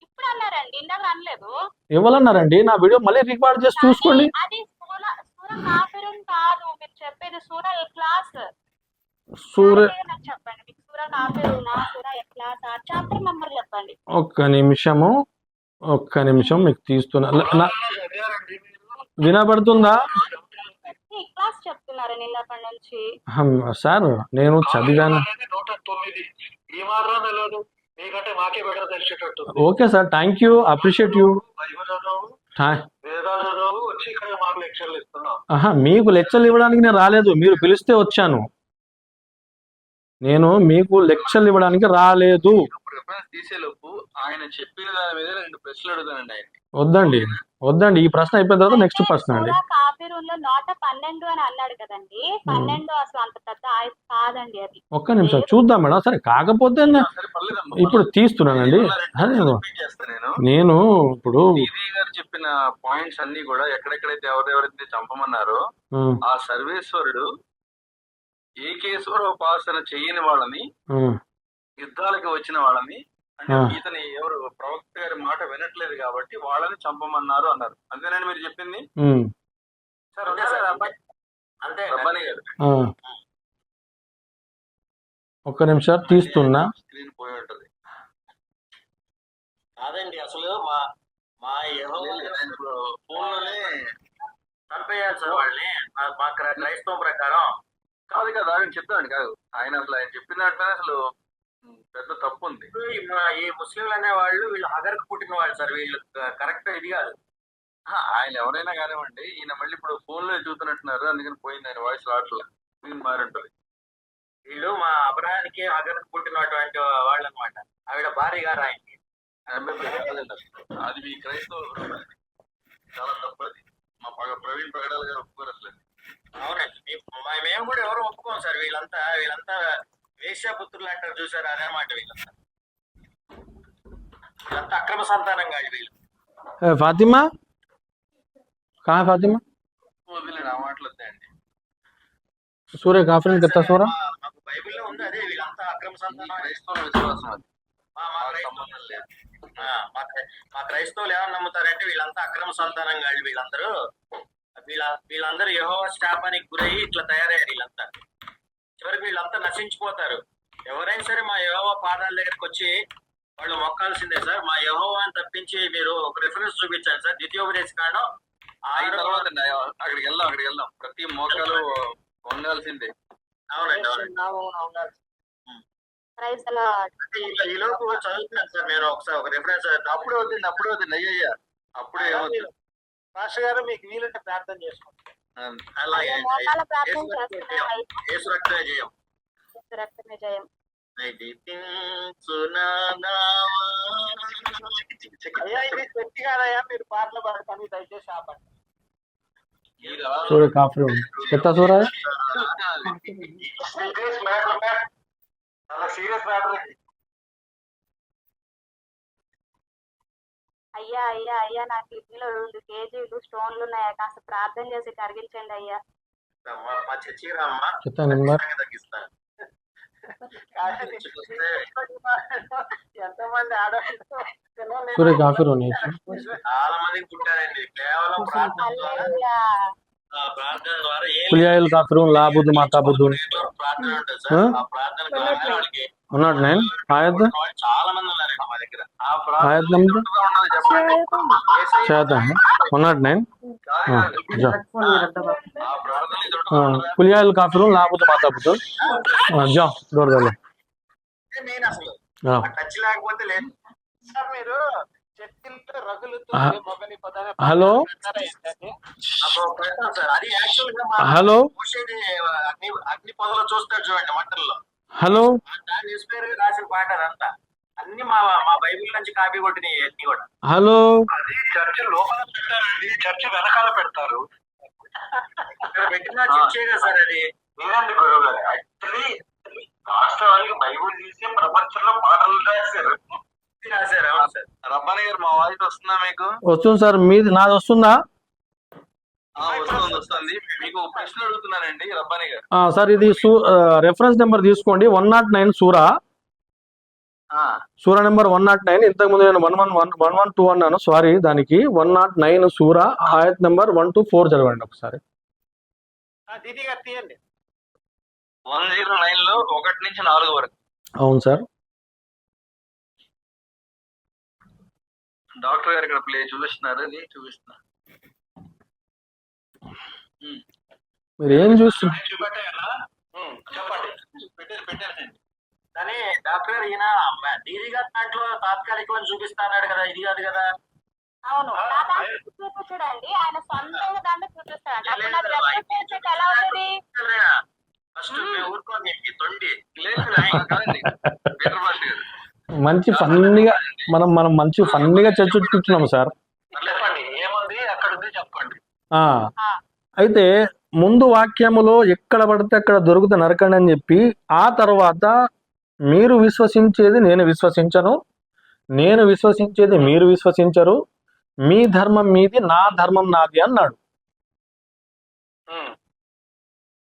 ఇప్పుడు అన్నారండి, ఇందాక అనలేదు. ఎవరన్నారండి? నా వీడియో మళ్ళీ రికార్డ్ చేసి చూసుకోండి. అది సూరా కాఫిరూన్ కాదు, మీరు చెప్పేది సూరా ఇఖ్లాస్. సూరా చెప్పండి, మీకు సూరా కాఫిరూనా సూరా ఇఖ్లాస్ చాప్టర్ నంబర్ చెప్పండి. ఒక్క నిమిషం మీకు తీస్తున్నా. వినబడుతుందా? ఇఖ్లాస్ చెప్తున్నారు నిన్నప్పటి నుంచి. సార్ నేను చదివాను. Okay sir, thank you, appreciate you. మీకు లెక్చర్లు ఇవ్వడానికి నేను రాలేదు, మీరు పిలిస్తే వచ్చాను. నేను మీకు లెక్చర్లు ఇవ్వడానికి రాలేదు. తీసేలోపు ఆయన చెప్పిన దాని మీద 2 ప్రశ్నలు అడుగుతానండి. వద్దండి, ఈ ప్రశ్న అయిపోయిన తర్వాత నెక్స్ట్ ప్రశ్న అండి. కాఫిరూన్లో 112 అని అన్నాడు కదండి. 12 అసలు అంత పెద్ద ఆయత్ కాదండి అది. ఒక్క నిమిషం చూద్దాం మేడం. సరే, కాకపోతే ఇప్పుడు తీస్తున్నానండి. నేను ఇప్పుడు గారు చెప్పిన పాయింట్స్ అన్ని కూడా ఎక్కడెక్కడైతే ఎవరెవరైతే చంపమన్నారో ఆ సర్వేశ్వరుడు ఏకేశ్వర ఉపాసన చెయ్యని వాళ్ళని, యుద్ధాలకు వచ్చిన వాళ్ళని, అంటే ఇతని ఎవరు ప్రవక్త గారి మాట వినట్లేదు కాబట్టి వాళ్ళని చంపమన్నారు అన్నారు. అంతేనండి మీరు చెప్పింది? ఒక్క నిమిషం తీస్తున్నా. స్క్రీన్ పోయి ఉంటది కాదండి. అసలు మా ఫోన్లోనే చంపేయాలి సార్ వాళ్ళని. మా క్రైస్తవం ప్రకారం కాదు కదా, ఆయన చెప్తాను కాదు. ఆయన చెప్పిన దాంట్లో అసలు పెద్ద తప్పు ఉంది. ఈ ముస్లింలు అనే వాళ్ళు వీళ్ళు హగర్కు పుట్టిన వాళ్ళు సార్. వీళ్ళు కరెక్ట్ ఇది కాదు. ఆయన ఎవరైనా కానివ్వండి, ఈయన మళ్ళీ ఇప్పుడు ఫోన్ లో చూస్తున్నట్టున్నారు, అందుకని పోయింది. ఆయన వాయిస్ రావట్లేదు, స్క్రీన్ మారుంటది. వీళ్ళు మా అబ్రహానికి హగర్కు పుట్టినటువంటి వాళ్ళు అనమాట. ఆవిడ భార్య గారు ఆయనకి. అది మీ క్రైస్తవ చాలా తప్పది. మా ప్రవీణ్ పగడాల గారు ఒప్పుకోరు అసలు. అవునండి, మేము కూడా ఎవరు ఒప్పుకోం సార్. వీళ్ళంతా వేశ్యాపుత్రులు అంటారు చూసారు, అదనమాట. వీళ్ళంతా అక్రమ సంతానం కాదు వీళ్ళు. ఫాతిమా ఫాతిమా వదిలేండి, ఆ మాటలు వద్దండి. సూర్య కాఫీ చెప్తా సూరా మాకు బైబిల్లో ఉంది అదే. వీళ్ళంతా అక్రమ సంతానం. క్రైస్తవ విశ్వాసం అది. మా క్రైస్తవులు ఏమని నమ్ముతారంటే వీళ్ళంతా అక్రమ సంతానం కాదు. వీళ్ళందరూ యెహోవా శాపానికి గురయ్యి ఇట్లా తయారయ్యారు. వీళ్ళంతా చివరికి వీళ్ళంతా నశించిపోతారు. ఎవరైనా సరే మా యెహోవా పాదాల దగ్గరికి వచ్చి వాళ్ళు మొక్కాల్సిందే సార్. మా యెహోవాని తప్పించి మీరు ఒక రిఫరెన్స్ చూపించండి సార్. ద్వితీయోపదేశ కాండం అయిన తర్వాత అక్కడికి వెళ్దాం. ప్రతి మోకాలు వంగాల్సిందే. అవునండి, ఈలోపు చదువుతున్నాను సార్ నేను ఒకసారి ఒక రిఫరెన్స్. అప్పుడే అవుతుంది అయ్యయ్యా, అప్పుడే ఏమవుతుంది. పాస్టర్ గారు మీకు వీలుంటే ప్రార్థన చేసుకోండి. అలాగే మోకాళ్ళ ప్రార్థన యేసు రక్తమే చేస్తున్నాం జయం. అయ్యా. యేసు రక్తమే జయం. యేసు రక్తమే జయం. నడిపించు నా నావా. అయ్యా ఇది శక్తి కాదయ్యా, మీరు పాటలు పాడతాను, దయచేసి ఆపండి. సూర్య కాఫీ ఎంత సూర్య చాలా సీరియస్ మ్యాటర్. అయ్యా అయ్యా అయ్యా నా కిడ్నీలో 2 కేజీలు స్టోన్లు ఉన్నాయా, కాస్త ప్రార్థన చేసి కరిగించండి అయ్యా. మా చర్చికి రామ్మా, చెత్త నెంబర్ తగ్గిస్తాను. ఎంతమంది ఆడవాళ్ళు సూర్య కాఫీ రోని చాలా మందికి పుట్టారండి కేవలం ప్రార్థన ద్వారా. హల్లెలూయా. ప్రార్థన ద్వారా ఏం పులియాయిల్ కాఫీ రూమ్ లా బుద్ధు మాతా బుద్ధు ప్రార్థన ఉంటుంది సార్. ఆ ప్రార్థన ద్వారా వాళ్ళకి 109 ఆయత్ చాలా మంది ఉన్నారండి మా దగ్గర. ఆ ఆయత్ నెంబర్ ఉన్నది చెప్పండి. యేసయ్య చేత 109 जा ఆ ప్రార్థన ఇది पुलियाल काफी रूम लाभ तो माता पुत्र जाओ दौड़ दो మెయిన్ అసలు हाँ టచ్ లేకపోతే లేదు. సార్ మీరు చెట్లతో రగులుతూ మొగలి పదాన్ని हेलो అప్పుడు పెడతాం సార్. అది యాక్చువల్ గా మా हेलो మోషేది అగ్ని పొదలో చూస్తాడు చూడండి మంటల్లో. हेलो దాన్ని ఇన్స్పైర్ గా రాసిన పాట అదంతా. అన్ని మా మా బైబిల్ నుంచి కాపీ కొట్టినాయి అన్ని కూడా. हेलो అది చర్చ్ లోపల పెట్టారండి, చర్చ్ వెనకాల పెడతారు. ఇక్కడ పెట్టిన చర్చే కదా సార్ అది. మీరండి గురువు గారు, యాక్చువల్లీ వాస్తవానికి బైబుల్ తీసి ప్రపంచంలో పాటలు రాశారు. రాశారు. అవును సార్. రబ్బాని గారు మా వాయిస్ వస్తుందా మీకు? వస్తుంది సార్ మీది నాది వస్తుందా వస్తుంది. మీకు ప్రశ్న అడుగుతున్నానండి రబ్బాని గారు. సార్ ఇది రెఫరెన్స్ నెంబర్ తీసుకోండి 109 సూరా నెంబర్ 109 ఇంతకు ముందు నేను 112 అన్నాను సారీ దానికి 109 సూరా ఆయత్ నెంబర్ 1 to 4 చదవండి ఒకసారి దీది గారు తీయండి. 109 లో 1 నుంచి 4 వరకు. అవును సార్ డాక్టర్ గారు ఇక్కడ ప్లే చూపిస్తున్నారు, అది చూపిస్తున్నా. మీరు ఏం చూస్తున్నారు చూపెట్టారా? చెప్పండి. పెట్టారండి. కానీ డాక్టర్ గారు ఈయన డీడీ గారి దాంట్లో తాత్కాలికమని చూపిస్తాడు కదా, ఇది కాదు కదా. అవును నా దాంట్లో చూపించడండి, ఆయన సొంతంగా దాంట్లో చూపిస్తాడు. అప్పుడు నాకు రెఫరెన్స్ చేసేది ఎలా అవుతుంది? ఫస్ట్ ఊరుకో మీకు తొండి. మంచి ఫన్నీగా మనం మంచి ఫన్నీగా చర్చించుకుంటున్నాము సార్ చెప్పండి ఏముంది అక్కడ ఉంది చెప్పండి. అయితే ముందు వాక్యములో ఎక్కడ పడితే అక్కడ దొరికితే నరకండి అని చెప్పి ఆ తర్వాత మీరు విశ్వసించేది నేను విశ్వసించను, నేను విశ్వసించేది మీరు విశ్వసించరు, మీ ధర్మం మీది నా ధర్మం నాది అన్నాడు.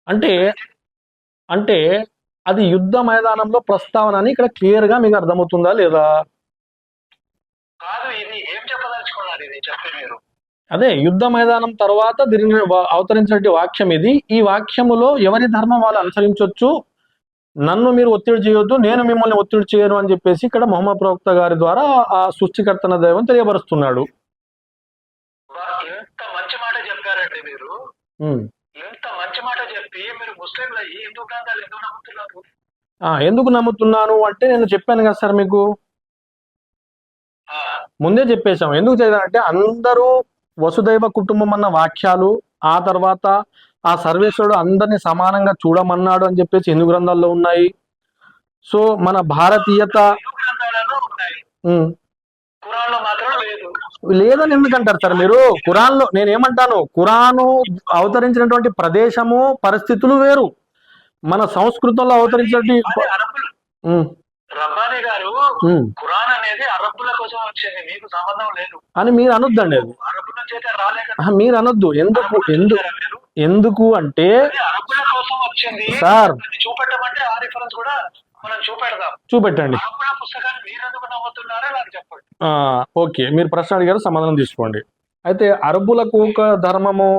అంటే అంటే అది యుద్ధ మైదానంలో ప్రస్తావన అని ఇక్కడ క్లియర్ గా మీకు అర్థమవుతుందా లేదా? కాదు, ఇది ఏం చెప్పదలుచుకున్నారు? ఇది చెప్పండి మీరు. అదే యుద్ధ మైదానం తర్వాత దీనిని అవతరించినటువంటి వాక్యం ఇది. ఈ వాక్యములో ఎవరి ధర్మం వాళ్ళు అనుసరించవచ్చు, నన్ను మీరు ఒత్తిడి చేయొద్దు, నేను మిమ్మల్ని ఒత్తిడి చేయను అని చెప్పేసి ఇక్కడ మొహమ్మద్ ప్రవక్త గారి ద్వారా ఆ సృష్టికర్తన దైవం తెలియపరుస్తున్నాడు. ఇంత మంచి మాట చెప్పారండి మీరు. ఇంత మంచి మాట చెప్పి మీరు ముస్లింలు అయ్యి హిందూ గ్రంథాలు ఎందుకు నమ్ముతున్నారు? ఎందుకు నమ్ముతున్నాను అంటే నేను చెప్పాను కదా సార్ మీకు ముందే చెప్పేశాం. ఎందుకు చేయాలంటే అందరూ వసుదైవ కుటుంబం అన్న వాక్యాలు, ఆ తర్వాత ఆ సర్వేశ్వరుడు అందరినీ సమానంగా చూడమన్నాడు అని చెప్పేసి హిందూ గ్రంథాల్లో ఉన్నాయి. సో మన భారతీయత ఖురాన్లో మాత్రం లేదు. లేదని ఎందుకంటారు సార్ మీరు? ఖురాన్లో నేనేమంటాను, ఖురాను అవతరించినటువంటి ప్రదేశము పరిస్థితులు వేరు, మన సంస్కృతంలో అవతరించినటువంటి రబ్బానీ గారు ఖురాన్ అనేది అరబ్బుల కోసం వచ్చింది, మీకు సంబంధం లేదు అని మీరు అనొద్దండి. అది అరబ్బుల చేత రాలేక మీరు అనొద్దు. ఎందుకు అంటే అరబ్బుల కోసం వచ్చింది సార్ చూపెట్టమంటే ఆ రిఫరెన్స్ కూడా మనం చూపెడదాం. చూపెట్టండి. అరబ్బుల పుస్తకాన్ని మీరు ఎందుకు నమ్ముతున్నారో నాకు చెప్పండి. ఓకే, మీరు ప్రశ్న అడిగారు, సమాధానం తీసుకోండి. అయితే అరబ్బులకు ఒక ధర్మము,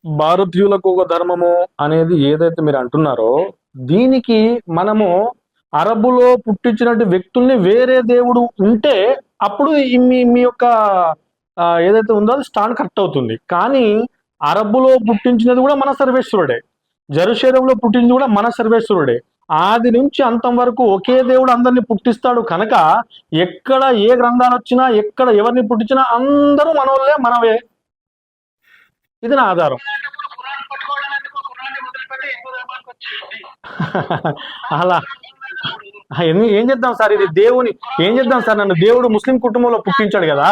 భారతీయులకు ఒక ధర్మము అనేది ఏదైతే మీరు అంటున్నారో, దీనికి మనము అరబ్బులో పుట్టించినట్టు వ్యక్తుల్ని వేరే దేవుడు ఉంటే అప్పుడు మీ యొక్క ఏదైతే ఉందో అది స్టాండ్ కరెక్ట్ అవుతుంది. కానీ అరబ్బులో పుట్టించినది కూడా మన సర్వేశ్వరుడే, జెరూసలేంలో పుట్టింది కూడా మన సర్వేశ్వరుడే. ఆది నుంచి అంతం వరకు ఒకే దేవుడు అందరినీ పుట్టిస్తాడు కనుక ఎక్కడ ఏ గ్రంథాలు వచ్చినా, ఎక్కడ ఎవరిని పుట్టించినా అందరూ మనోళ్ళే, మనవే. ఇది నా ఆధారం. ఖురాన్ పట్టుకోవడానికి ఖురాన్ని వదిలిపెట్టి హిందూ ధర్మానికి వచ్చేయండి. అలా ఏం చేద్దాం సార్, ఇది దేవుని ఏం చేద్దాం సార్, నన్ను దేవుడు ముస్లిం కుటుంబంలో పుట్టించాడు కదా,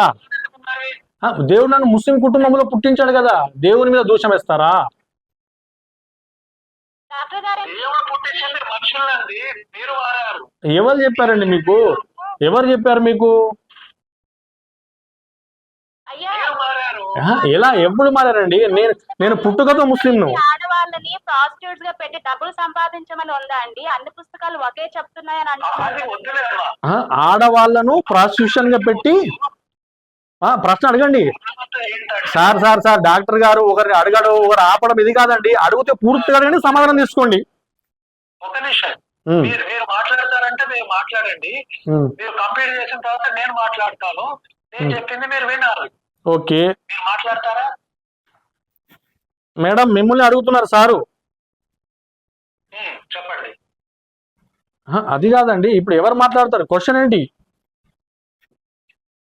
దేవుడు నన్ను ముస్లిం కుటుంబంలో పుట్టించాడు కదా, దేవుని మీద దోషం వేస్తారా? డాక్టర్ గారు దేవుడు పుట్టించింది మనుషులండి, మీరు మారారు. ఎవరు చెప్పారండి మీకు? ఎవరు చెప్పారు మీకు? అయ్యా మీరు మారారు. ఎలా ఎప్పుడు మారారండి? నేను పుట్టుకతో ముస్లింను. ఆడవాళ్ళని ప్రాస్టిట్యూట్స్ గా పెట్టి డబ్బులు సంపాదించమని ఉందా అండి? అన్ని పుస్తకాలు ఒకే చెప్తున్నాయని అది అంటున్నారు. వద్దులే అమ్మా. ఆడవాళ్లను ప్రాస్టిట్యూషన్ గా పెట్టి ప్రశ్న అడగండి ఏంటంటే సార్. డాక్టర్ గారు ఒకరిని అడగడం ఒకరు ఆపడం ఇది కాదండి, అడిగితే పూర్తిగా అడగండి, సమాధానం తీసుకోండి. ఒక నిమిషం, ఉమ్, మీరు మాట్లాడతారంటే మీరు మాట్లాడండి. ఉమ్, మీరు కంప్లీట్ చేసిన తర్వాత నేను మాట్లాడతాను. నేను చెప్పింది మీరు వినాలి. ఓకే మీరు మాట్లాడతారా? మేడం, మిమ్మల్ని అడుగుతున్నారు సారు. చెప్పండి. అది కాదండి, ఇప్పుడు ఎవరు మాట్లాడతారు? క్వశ్చన్ ఏంటి?